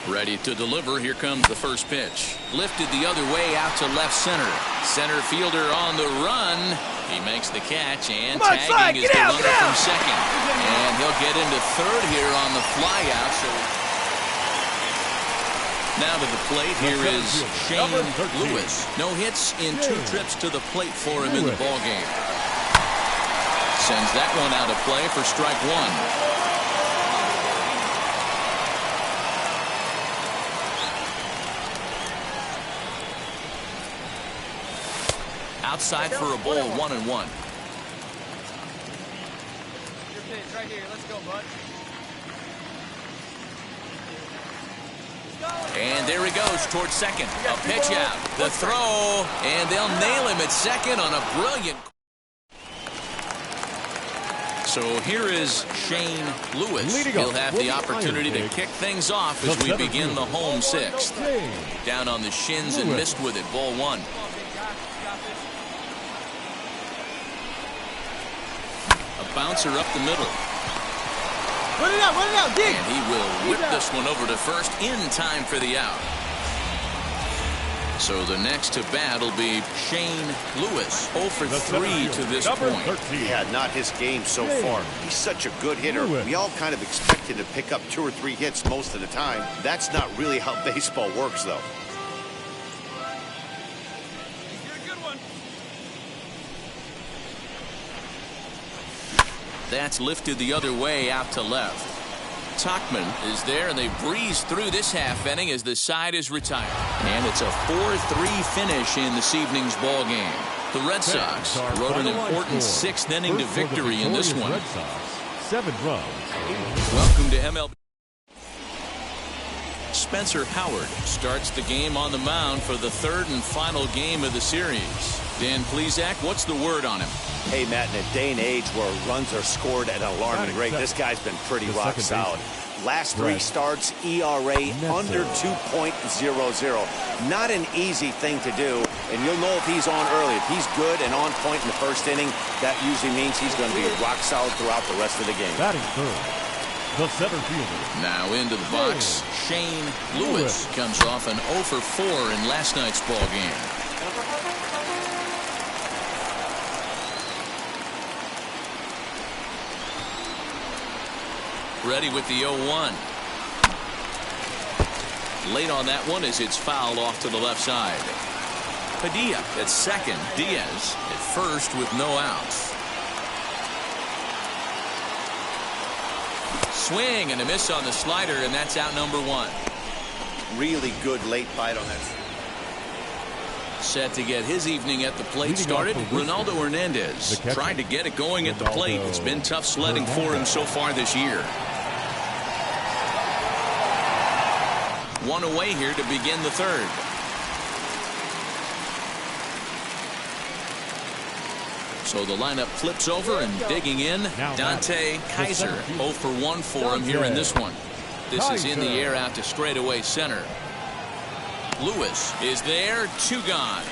Ready to deliver. Here comes the first pitch. Lifted the other way out to left center. Center fielder on the run. He makes the catch, and tagging is the runner from second. And he'll get into third here on the flyout. So now to the plate, here is Shane Lewis. No hits in 2 trips to the plate for him in the ballgame. Sends that one out of play for strike 1. Outside for a ball, 1-1. Your pitch right here. Let's go, bud. And there he goes towards second. A pitch out. The throw. And they'll nail him at second on a brilliant. So here is Shane Lewis. He'll have the opportunity to kick things off as we begin the home 6th. Down on the shins and missed with it. Ball 1. A bouncer up the middle. Run it out, dig! And he will whip this one over to first in time for the out. So the next to bat will be Shane Lewis. 0 for 3 to this point. Yeah, not his game so far. He's such a good hitter. We all kind of expect him to pick up 2 or 3 hits most of the time. That's not really how baseball works, though. That's lifted the other way out to left. Tuckman is there, and they breeze through this half inning as the side is retired. And it's a 4-3 finish in this evening's ball game. The Red Sox rode an important 6th inning to victory in this one. 7 runs. Welcome to MLb. Spencer Howard starts the game on the mound for the 3rd and final game of the series. Dan Plesac, what's the word on him? Hey, Matt, in a day and age where runs are scored at an alarming rate, this guy's been pretty rock solid. Last 3 starts, ERA under 2.00. Not an easy thing to do, and you'll know if he's on early. If he's good and on point in the 1st inning, that usually means he's going to be rock solid throughout the rest of the game. Batting third, the center fielder. Now into the box, Shane Lewis comes off an 0 for 4 in last night's ball game. Ready with the 0-1. Late on that one as it's fouled off to the left side. Padilla at second. Diaz at first with no outs. Swing and a miss on the slider, and that's out number 1. Really good late bite on that. Set to get his evening at the plate started, Ronaldo Hernandez tried to get it going at the plate. It's been tough sledding for him so far this year. 1 away here to begin the 3rd. So the lineup flips over, and digging in, Dante Kaiser. 0 for 1 for him here in this one. This is in the air out to straightaway center. Lewis is there, 2 gone.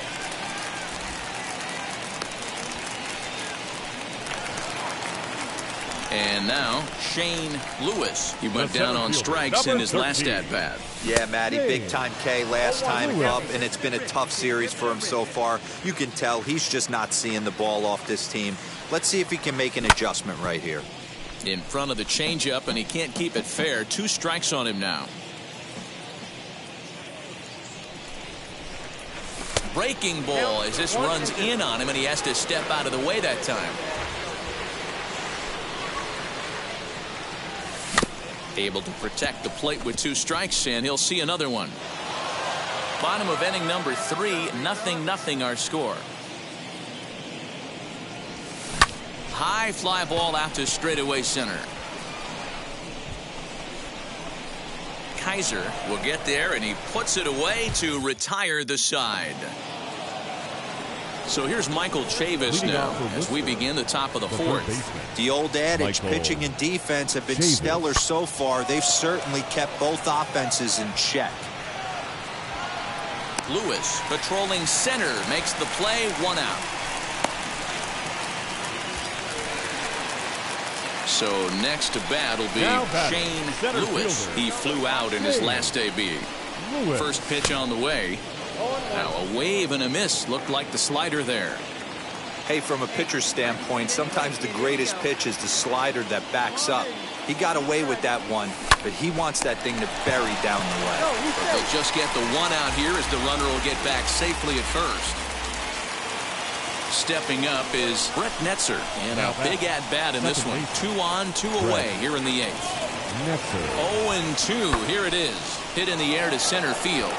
And now Shane Lewis. He went down on strikes in his last at-bat. Yeah, Matty, big-time K last time up, and it's been a tough series for him so far. You can tell he's just not seeing the ball off this team. Let's see if he can make an adjustment right here. In front of the changeup, and he can't keep it fair. 2 strikes on him now. Breaking ball as this runs in on him, and he has to step out of the way that time. Able to protect the plate with 2 strikes, and he'll see another one. Bottom of inning number 3, 0-0 our score. High fly ball out to straightaway center. Kaiser will get there, and he puts it away to retire the side. So here's Michael Chavis now as we begin the top of the 4th. The old adage, pitching and defense have been stellar so far. They've certainly kept both offenses in check. Lewis patrolling center makes the play, 1 out. So next to bat will be Shane Lewis. He flew out in his last debut. First pitch on the way. Now a wave and a miss. Looked like the slider there. Hey, from a pitcher's standpoint, sometimes the greatest pitch is the slider that backs up. He got away with that one, but he wants that thing to bury down the leg. But they'll just get the 1 out here as the runner will get back safely at first. Stepping up is Brett Netzer, and a big at-bat in this one. 2 on, 2 away here in the 8th. 0-2, here it is. Hit in the air to center field.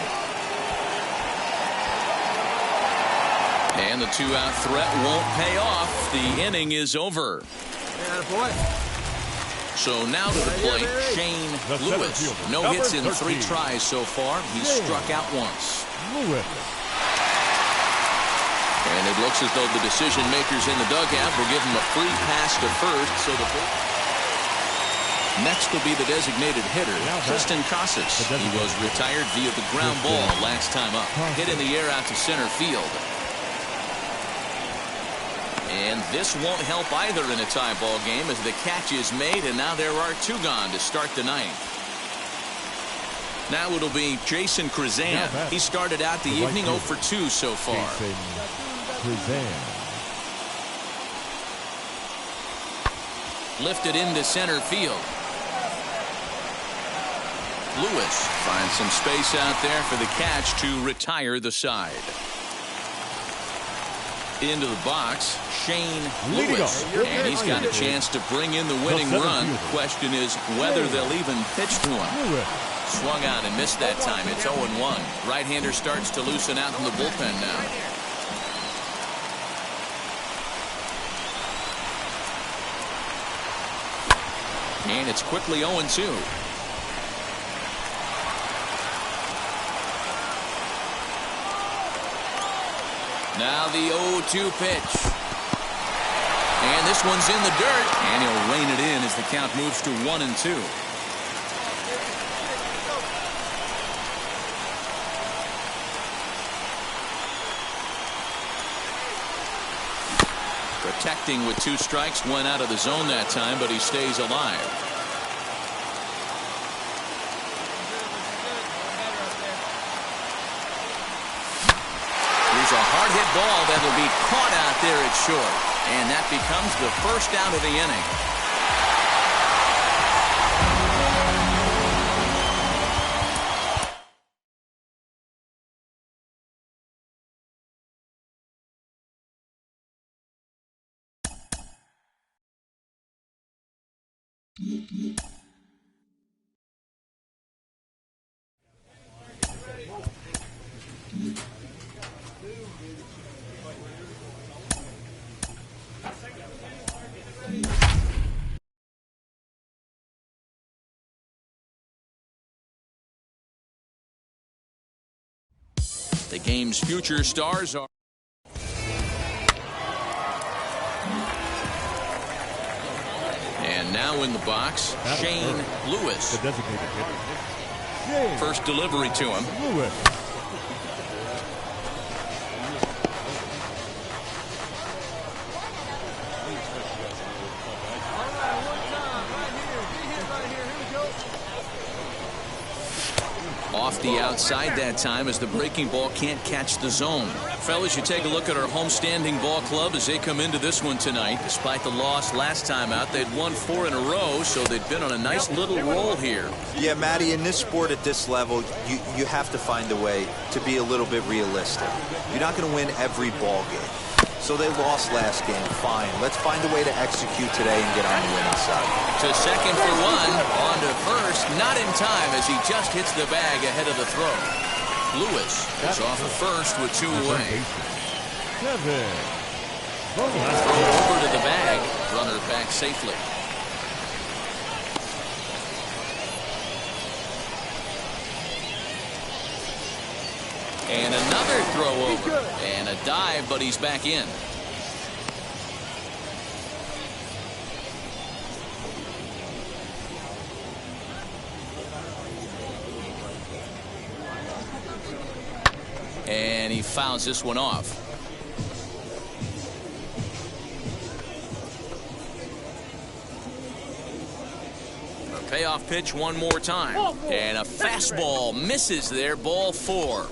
And the 2-out threat won't pay off. The inning is over. So now to the plate, Shane Lewis. No hits in 3 tries so far. He's struck out once. And it looks as though the decision makers in the dugout will give him a free pass to first. So the next will be the designated hitter, Tristan Casas. He was retired via the ground ball last time up. Hit in the air out to center field. And this won't help either in a tie ball game as the catch is made, and now there are 2 gone to start the 9th. Now it'll be Jason Krizan. He started out the evening 0 for 2 so far. Lifted into center field. Lewis finds some space out there for the catch to retire the side. Into the box, Shane Lewis, and he's got a chance to bring in the winning run. The question is whether they'll even pitch to him. Swung out and missed that time. It's 0-1. Right-hander starts to loosen out in the bullpen now. And it's quickly 0-2. Now the 0-2 pitch. And this one's in the dirt. And he'll rein it in as the count moves to 1-2. Protecting with 2 strikes, 1 out of the zone that time, but he stays alive. Here's a hard hit ball that will be caught out there at short, and that becomes the first out of the inning. The game's future stars are and now in the box, Shane Lewis. First delivery to him. Off the outside that time as the breaking ball can't catch the zone. Fellas, you take a look at our homestanding ball club as they come into this one tonight. Despite the loss last time out, they'd won 4 in a row, so they've been on a nice little roll here. Yeah, Matty, in this sport at this level, you have to find a way to be a little bit realistic. You're not going to win every ball game. So they lost last game. Fine. Let's find a way to execute today and get on the winning side. To second for 1. On to first. Not in time as he just hits the bag ahead of the throw. Lewis is off of first with 2 away. Throw over to the bag. Runner back safely. And another throw over. And a dive, but he's back in. And he fouls this one off. A payoff pitch one more time. And a fastball misses there. Ball 4.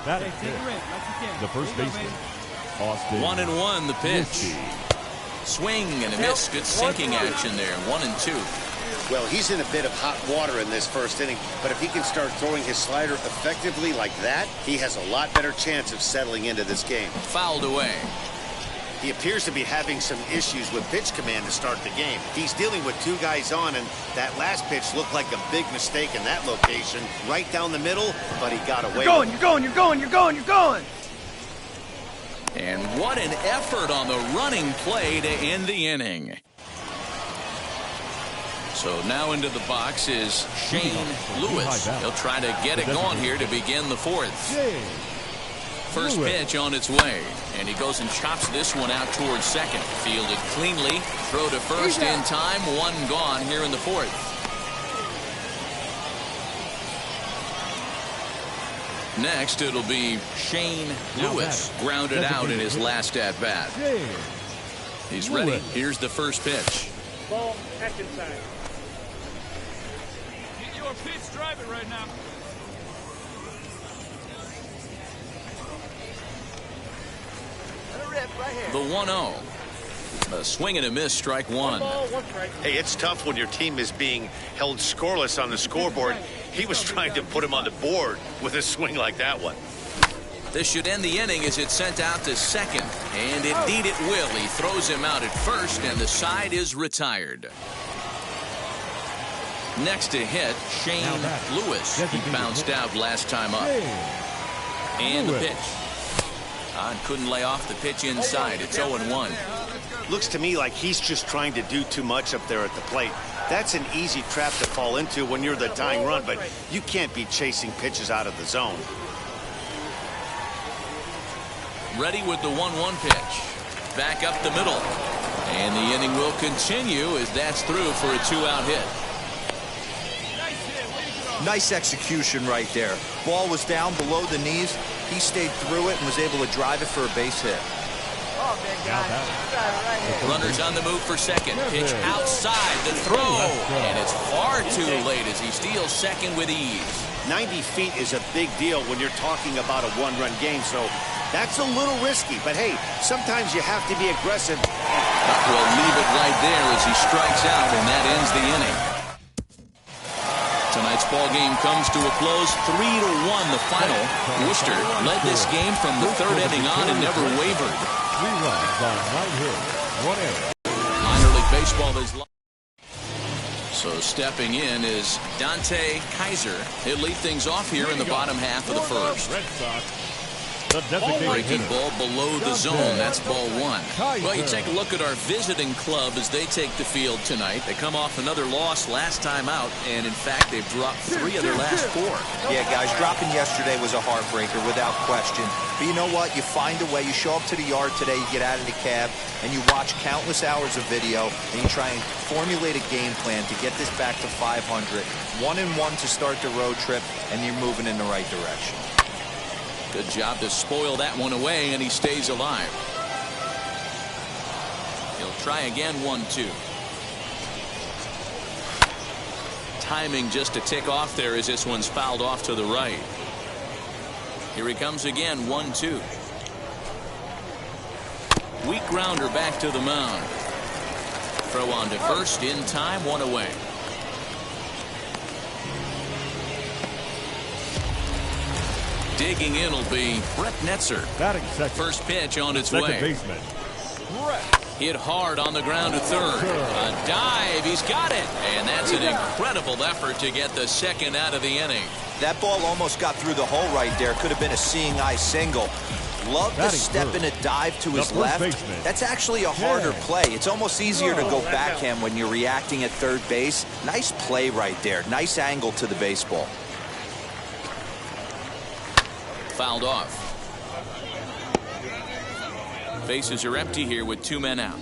That is the first baseman, Austin. 1-1 the pitch. Swing and a miss. Good sinking action there. 1-2. Well, he's in a bit of hot water in this first inning, but if he can start throwing his slider effectively like that, he has a lot better chance of settling into this game. Fouled away. He appears to be having some issues with pitch command to start the game. He's dealing with 2 guys on, and that last pitch looked like a big mistake in that location, right down the middle, but he got away. You're going. And what an effort on the running play to end the inning. So now into the box is Shane Lewis. He'll try to get it going here to begin the 4th. First pitch on its way, and he goes and chops this one out towards second. Fielded cleanly, throw to first in time, 1 gone here in the 4th. Next, it'll be Shane Lewis, grounded out in his last at-bat. He's ready. Here's the first pitch. Ball, action sign. Get your pitch, drive it right now. The 1-0. A swing and a miss, strike 1. Hey, it's tough when your team is being held scoreless on the scoreboard. He was trying to put him on the board with a swing like that one. This should end the inning as it's sent out to second. And indeed it will. He throws him out at first, and the side is retired. Next to hit, Shane Lewis. He bounced out last time up. And the pitch. Couldn't lay off the pitch inside. It's 0-1. Looks to me like he's just trying to do too much up there at the plate. That's an easy trap to fall into when you're the tying run, but you can't be chasing pitches out of the zone. Ready with the 1-1 pitch. Back up the middle. And the inning will continue as that's through for a 2-out hit. Nice execution right there. Ball was down below the knees. He stayed through it and was able to drive it for a base hit. Oh, big guy. Runners on the move for second. Pitch outside the throw. And it's far too late as he steals second with ease. 90 feet is a big deal when you're talking about a 1-run game, so that's a little risky. But hey, sometimes you have to be aggressive. We'll leave it right there as he strikes out, and that ends the inning. Tonight's ball game comes to a close, 3-1 the final. Worcester led this game from the 3rd inning on and never wavered. 3 runs on 9 hits, 1 error. Minor league baseball is live. So stepping in is Dante Kaiser. He'll lead things off here in the bottom half of the 1st. Breaking ball below the zone. That's ball 1. Well, you take a look at our visiting club as they take the field tonight. They come off another loss last time out, and in fact, they've dropped 3 of their last 4. Yeah, guys, dropping yesterday was a heartbreaker without question. But you know what? You find a way. You show up to the yard today, you get out of the cab, and you watch countless hours of video, and you try and formulate a game plan to get this back to 500. 1-1 to start the road trip, and you're moving in the right direction. Good job to spoil that one away, and he stays alive. He'll try again, 1-2. timing just to tick off there as this one's fouled off to the right. Here he comes again, 1-2. Weak grounder back to the mound. Throw on to first in time, 1 away. Digging in will be Brett Netzer. First pitch on its way. Baseman. Hit hard on the ground to third. A dive. He's got it. And that's an incredible effort to get the second out of the inning. That ball almost got through the hole right there. Could have been a seeing eye single. Love the step and a dive to his left. That's actually a harder play. It's almost easier to go backhand when you're reacting at third base. Nice play right there. Nice angle to the baseball. Fouled off. Bases are empty here with 2 men out.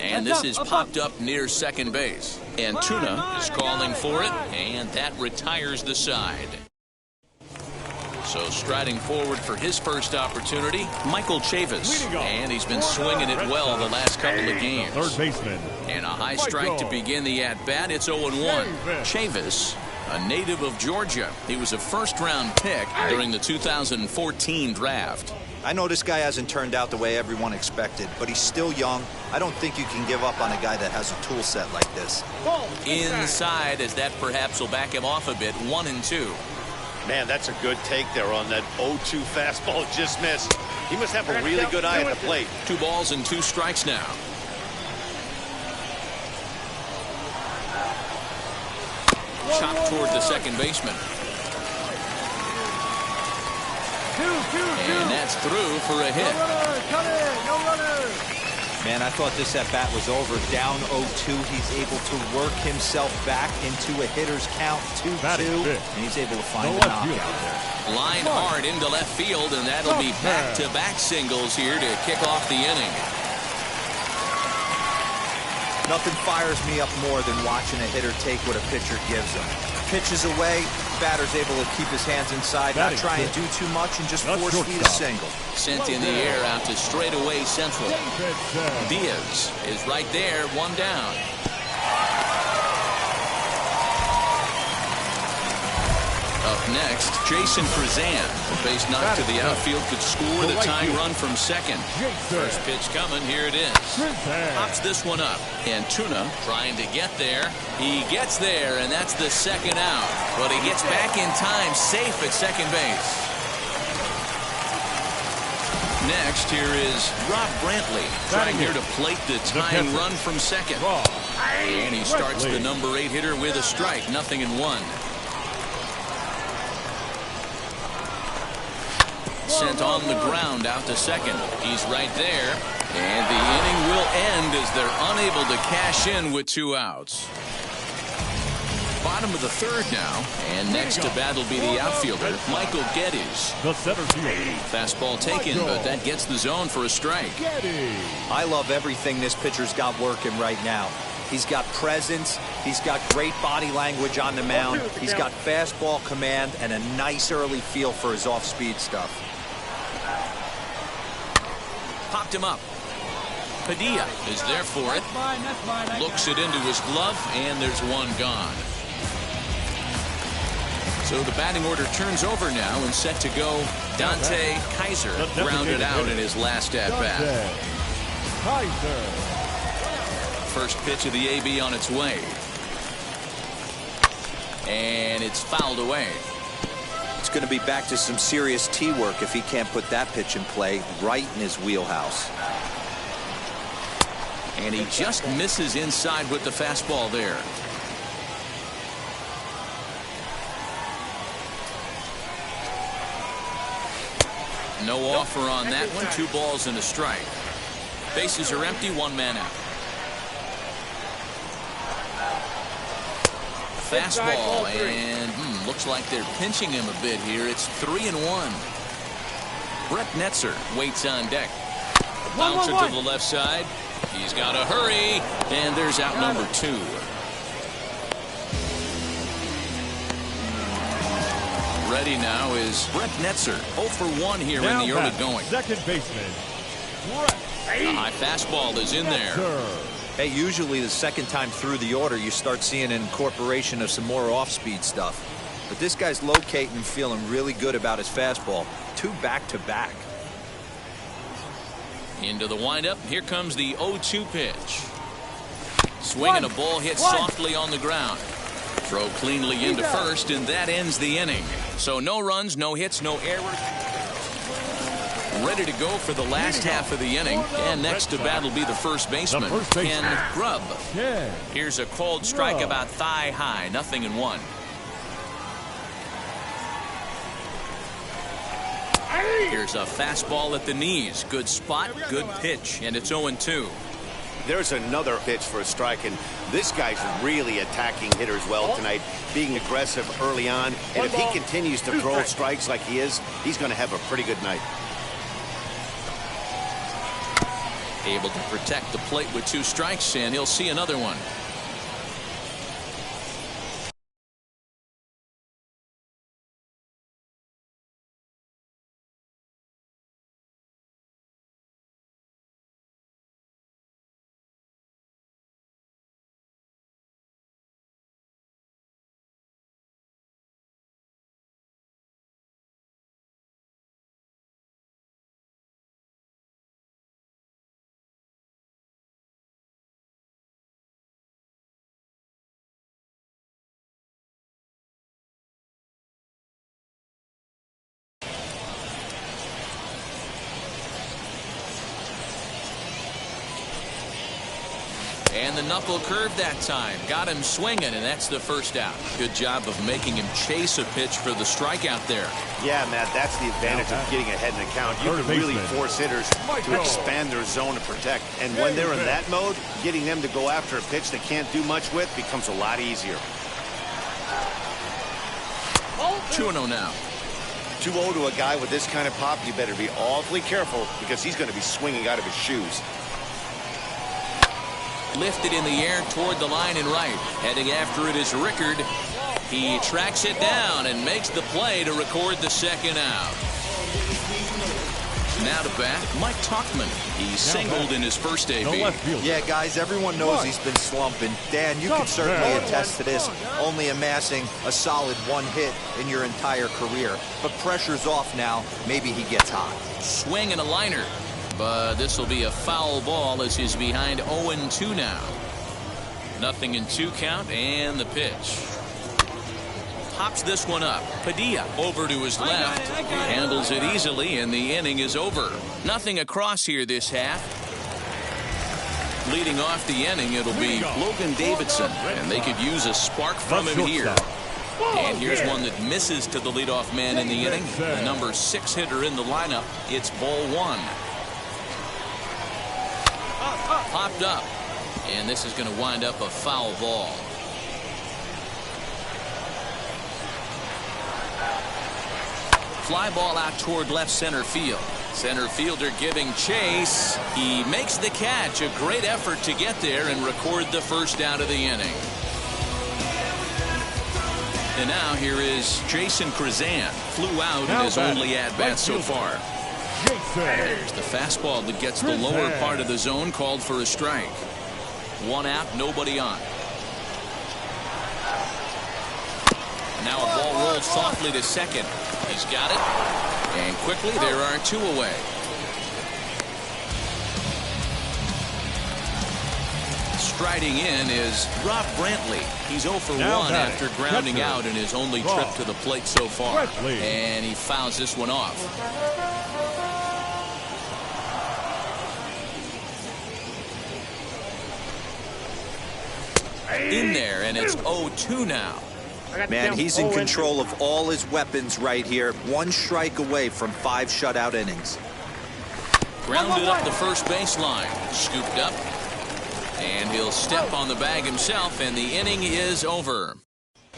And this is popped up near second base. And Tuna is calling for it, and that retires the side. So striding forward for his first opportunity, Michael Chavis. And he's been swinging it well the last couple of games. Third baseman. And a high strike to begin the at-bat. It's 0-1. Chavis, a native of Georgia. He was a first-round pick during the 2014 draft. I know this guy hasn't turned out the way everyone expected, but he's still young. I don't think you can give up on a guy that has a tool set like this. Inside, as that perhaps will back him off a bit, 1-2. Man, that's a good take there on that 0-2 fastball just missed. He must have a really good eye at the plate. 2 balls and 2 strikes now. Chopped toward the second baseman. And that's through for a hit. Man, I thought this at-bat was over. Down 0-2, he's able to work himself back into a hitter's count, 2-2, and he's able to find a knockout there. Line hard into left field, and that'll be back-to-back singles here to kick off the inning. Nothing fires me up more than watching a hitter take what a pitcher gives him. Pitches away, batter's able to keep his hands inside, not try and do too much, and just force feed a single. Sent in the air out to straightaway central. Diaz is right there, 1 down. Up next, Jason Prezan. The base knock to the outfield could score the tying run from second. First pitch coming, here it is. Pops this one up, and Tuna trying to get there. He gets there, and that's the second out. But he gets back in time, safe at second base. Next, here is Rob Brantley, trying here to plate the tying run from second. And he starts the number 8 hitter with a strike, 0-1. Sent on the ground out to second. He's right there. And the inning will end as they're unable to cash in with 2 outs. Bottom of the third now. And next to bat will be the outfielder, Michael Geddes. The center field. Fastball taken, but that gets the zone for a strike. I love everything this pitcher's got working right now. He's got presence. He's got great body language on the mound. He's got fastball command and a nice early feel for his off-speed stuff. Popped him up. Padilla is there for it. Looks it into his glove, and there's 1 gone. So the batting order turns over now and set to go. Dante Kaiser grounded out in his last at-bat. First pitch of the AB on its way. And it's fouled away. It's going to be back to some serious tee work if he can't put that pitch in play right in his wheelhouse. And he just misses inside with the fastball there. No offer on that one. 2 balls and a strike. Bases are empty, 1 man out. Fastball, and looks like they're pinching him a bit here. It's 3-1. Brett Netzer waits on deck. Bouncer to the left side. He's got to hurry, and there's out number 2. Ready now is Brett Netzer. 0 for 1 here in the early going. Second baseman. A high fastball is in there. Hey, usually the second time through the order, you start seeing an incorporation of some more off-speed stuff. But this guy's locating and feeling really good about his fastball. 2 back-to-back. Into the windup. Here comes the 0-2 pitch. Swing and a ball hit softly on the ground. Throw cleanly into first, and that ends the inning. So no runs, no hits, no errors. Ready to go for the last half of the inning. And next to bat will be the first baseman, Ken Grubb. Here's a cold strike about thigh high, 0-1. Here's a fastball at the knees. Good spot, good pitch, and it's 0-2. There's another pitch for a strike, and this guy's really attacking hitters well tonight, being aggressive early on. And if he continues to throw strikes like he is, he's going to have a pretty good night. Able to protect the plate with 2 strikes, and he'll see another one. And the knuckle curve that time. Got him swinging, and that's the first out. Good job of making him chase a pitch for the strikeout there. Yeah, Matt, that's the advantage of getting ahead in the count. You can really force hitters to expand their zone to protect. And when they're in that mode, getting them to go after a pitch they can't do much with becomes a lot easier. 2-0 now. 2-0 to a guy with this kind of pop, you better be awfully careful because he's going to be swinging out of his shoes. Lifted in the air toward the line and right. Heading after it is Rickard. He tracks it down and makes the play to record the second out. Now to bat, Mike Tauchman. He singled in his first AB. Yeah, guys, everyone knows he's been slumping. Dan, you can certainly attest to this, only amassing a solid 1 hit in your entire career. But pressure's off now. Maybe he gets hot. Swing and a liner. But this will be a foul ball as he's behind 0-2 now. 0-2 count, and the pitch. Pops this one up. Padilla over to his left. He handles it easily, and the inning is over. Nothing across here this half. Leading off the inning, it'll be Logan Davidson, and they could use a spark from him here. And here's one that misses to the leadoff man in the inning. The number 6 hitter in the lineup. It's ball 1. Popped up, and this is going to wind up a foul ball. Fly ball out toward left center field. Center fielder giving chase. He makes the catch. A great effort to get there and record the first out of the inning. And now here is Jason Krazan. Flew out in his only at-bat so far. There's the fastball that gets the lower part of the zone, called for a strike. 1 out, nobody on. Now a ball rolls softly to second. He's got it. And quickly there are 2 away. Striding in is Rob Brantley. He's 0 for 1 after grounding out in his only trip to the plate so far. And he fouls this one off. In there, and it's 0-2 now. Man, he's in control of all his weapons right here. 1 strike away from 5 shutout innings. Grounded up the first baseline. Scooped up. And he'll step on the bag himself, and the inning is over.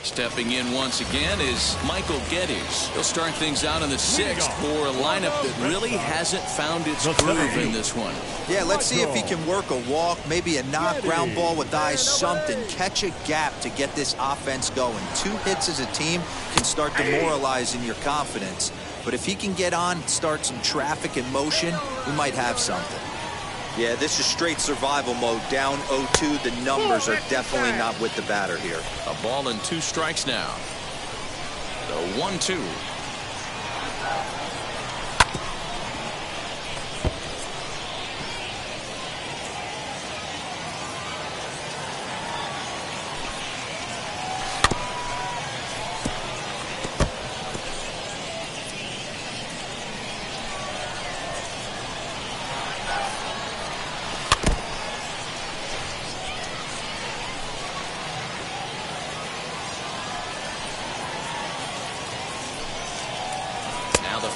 Stepping in once again is Michael Geddes. He'll start things out in the 6th for a lineup that really hasn't found its groove in this one. Yeah, let's see if he can work a walk, maybe a knock, ground ball with eyes, something. Catch a gap to get this offense going. 2 hits as a team can start demoralizing your confidence. But if he can get on, start some traffic in motion, we might have something. Yeah, this is straight survival mode. Down 0-2. The numbers are definitely not with the batter here. A ball and 2 strikes now. The 1-2.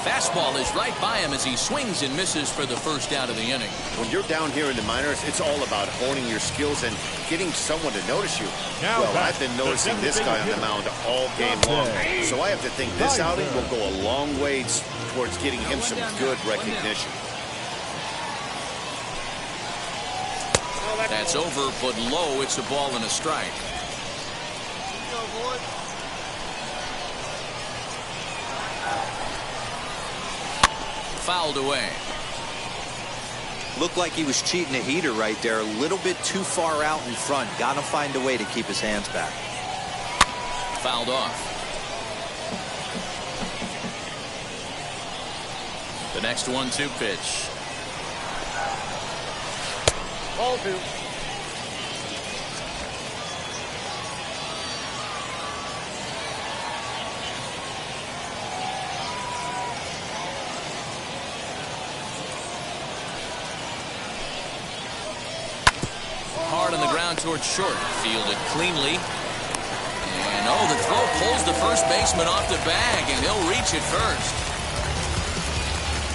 Fastball is right by him as he swings and misses for the first out of the inning. When you're down here in the minors, it's all about honing your skills and getting someone to notice you. Well, I've been noticing this guy on the mound all game long, so I have to think this outing will go a long way towards getting him some good recognition. That's over, but low. It's a ball and a strike. Fouled away. Looked like he was cheating a heater right there. A little bit too far out in front. Got to find a way to keep his hands back. Fouled off. The next 1-2 pitch. Ball 2. Hard on the ground towards short. Fielded cleanly. And the throw pulls the first baseman off the bag, and he'll reach it first.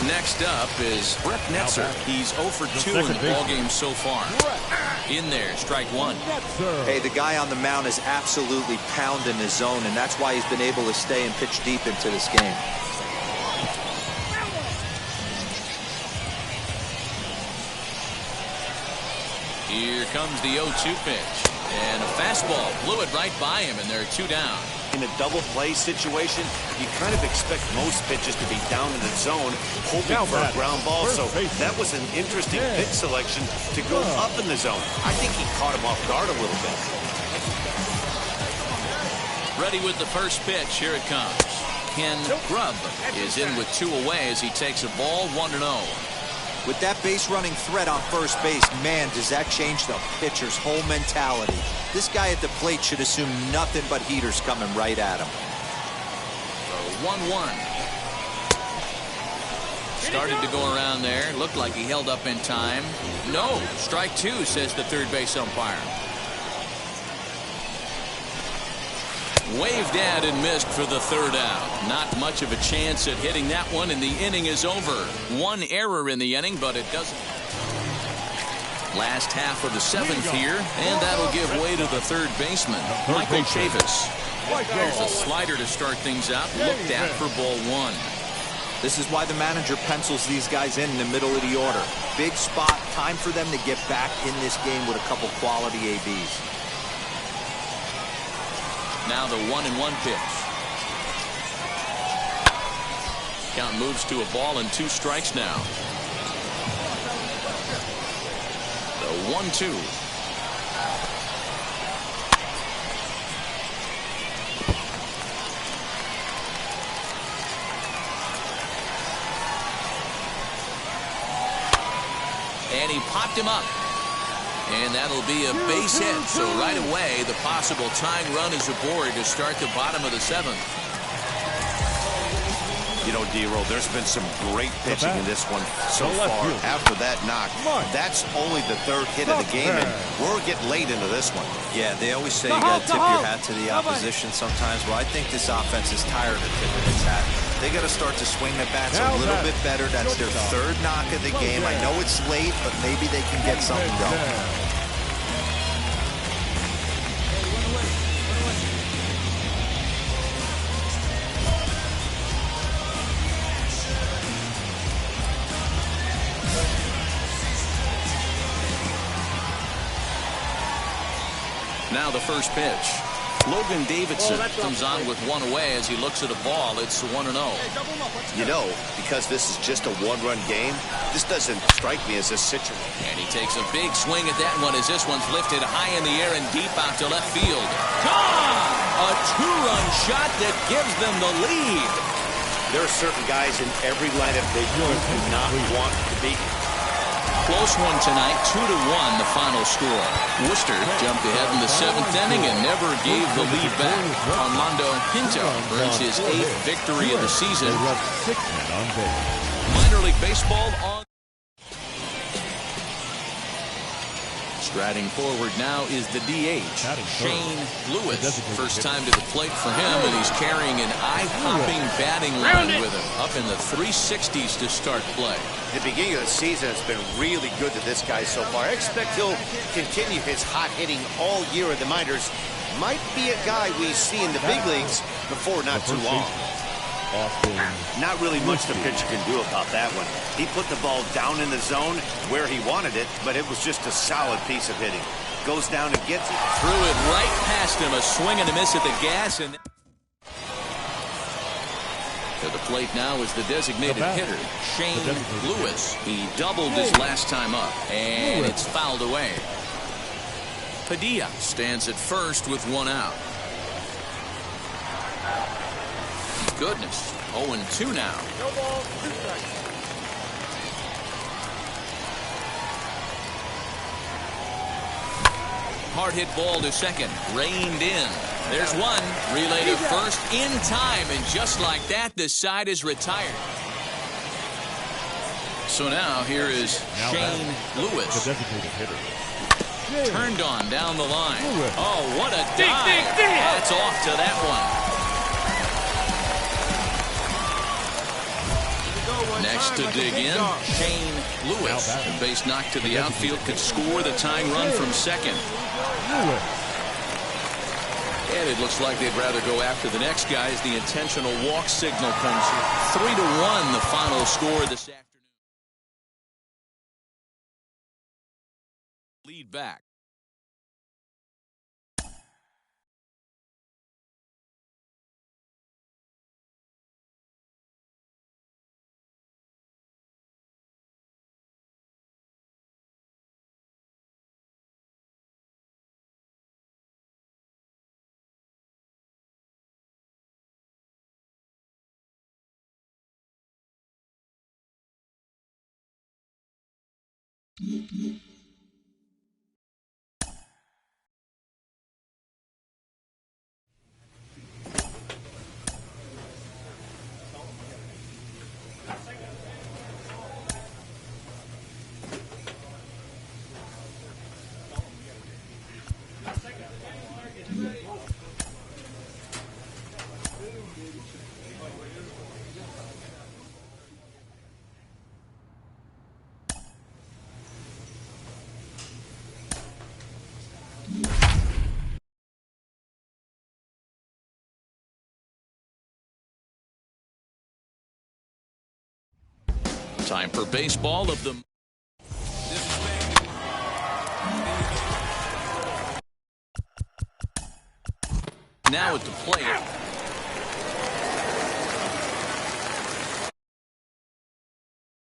Next up is Brett Netzer. He's 0 for 2 in the ballgame so far. In there, strike 1. Hey, the guy on the mound is absolutely pounding his zone, and that's why he's been able to stay and pitch deep into this game. Here comes the 0-2 pitch. And a fastball blew it right by him, and they're 2 down. In a double play situation, you kind of expect most pitches to be down in the zone, hoping for a ground ball. So that was an interesting pitch selection to go up in the zone. I think he caught him off guard a little bit. Ready with the first pitch. Here it comes. Ken Grubb is in with 2 away as he takes a ball 1-0. With that base running threat on first base, man, does that change the pitcher's whole mentality. This guy at the plate should assume nothing but heaters coming right at him. 1-1. Started to go around there. Looked like he held up in time. No, strike 2, says the third base umpire. Waved at and missed for the 3rd out. Not much of a chance at hitting that one, and the inning is over. 1 error in the inning, but it doesn't. Last half of the 7th here, and that'll give way to the third baseman, Michael Chavis. There's a slider to start things out, looked at for ball 1. This is why the manager pencils these guys in the middle of the order. Big spot, time for them to get back in this game with a couple quality ABs. Now the 1-1 pitch. Count moves to a ball and 2 strikes now. The 1-2. And he popped him up. And that'll be a base hit. So right away, the possible tying run is aboard to start the bottom of the 7th. You know, D-Roll, there's been some great pitching in this one so far. After that knock, that's only the 3rd hit of the game, and we're getting late into this one. Yeah, they always say you got to tip your hat to the opposition sometimes. Well, I think this offense is tired of tipping its hat. They got to start to swing the bats a little bit better. That's their 3rd knock of the game. I know it's late, but maybe they can get something going. Now the first pitch. Logan Davidson comes on with one away as he looks at a ball. It's 1-0. You know, because this is just a one-run game, this doesn't strike me as a situation. And he takes a big swing at that one as this one's lifted high in the air and deep out to left field. Gone! A two-run shot that gives them the lead. There are certain guys in every lineup that you do not want to beat. Close one tonight, 2-1 the final score. Worcester jumped ahead in the 7th inning and never gave the lead back. Armando Pinto earns his 8th victory of the season. Minor League Baseball on. Striding forward now is the DH, Shane Lewis. First time to the plate for him, and he's carrying an eye-popping batting line with him. Up in the 360s to start play. The beginning of the season has been really good to this guy so far. I expect he'll continue his hot hitting all year in the minors. Might be a guy we see in the big leagues before not too long. Not really much the pitcher can do about that one. He put the ball down in the zone where he wanted it, but it was just a solid piece of hitting. Goes down and gets it. Threw it right past him. A swing and a miss at the gas. And to the plate now is the designated hitter, Shane Lewis. He doubled his last time up, and it's fouled away. Padilla stands at first with one out. Goodness, 0-2 now. No ball, 2 strikes. Hard hit ball to second, reined in. There's one, relay to first in time, and just like that, the side is retired. So now here is Shane Lewis. The designated hitter. Turned on down the line. Oh, what a dive. That's off to that one. Next to dig in, Shane Lewis. A base knock to the outfield could score the tying run from second. And it looks like they'd rather go after the next guy as the intentional walk signal comes. 3-1 the final score this afternoon. Lead back. Time for baseball of the... Now at the plate.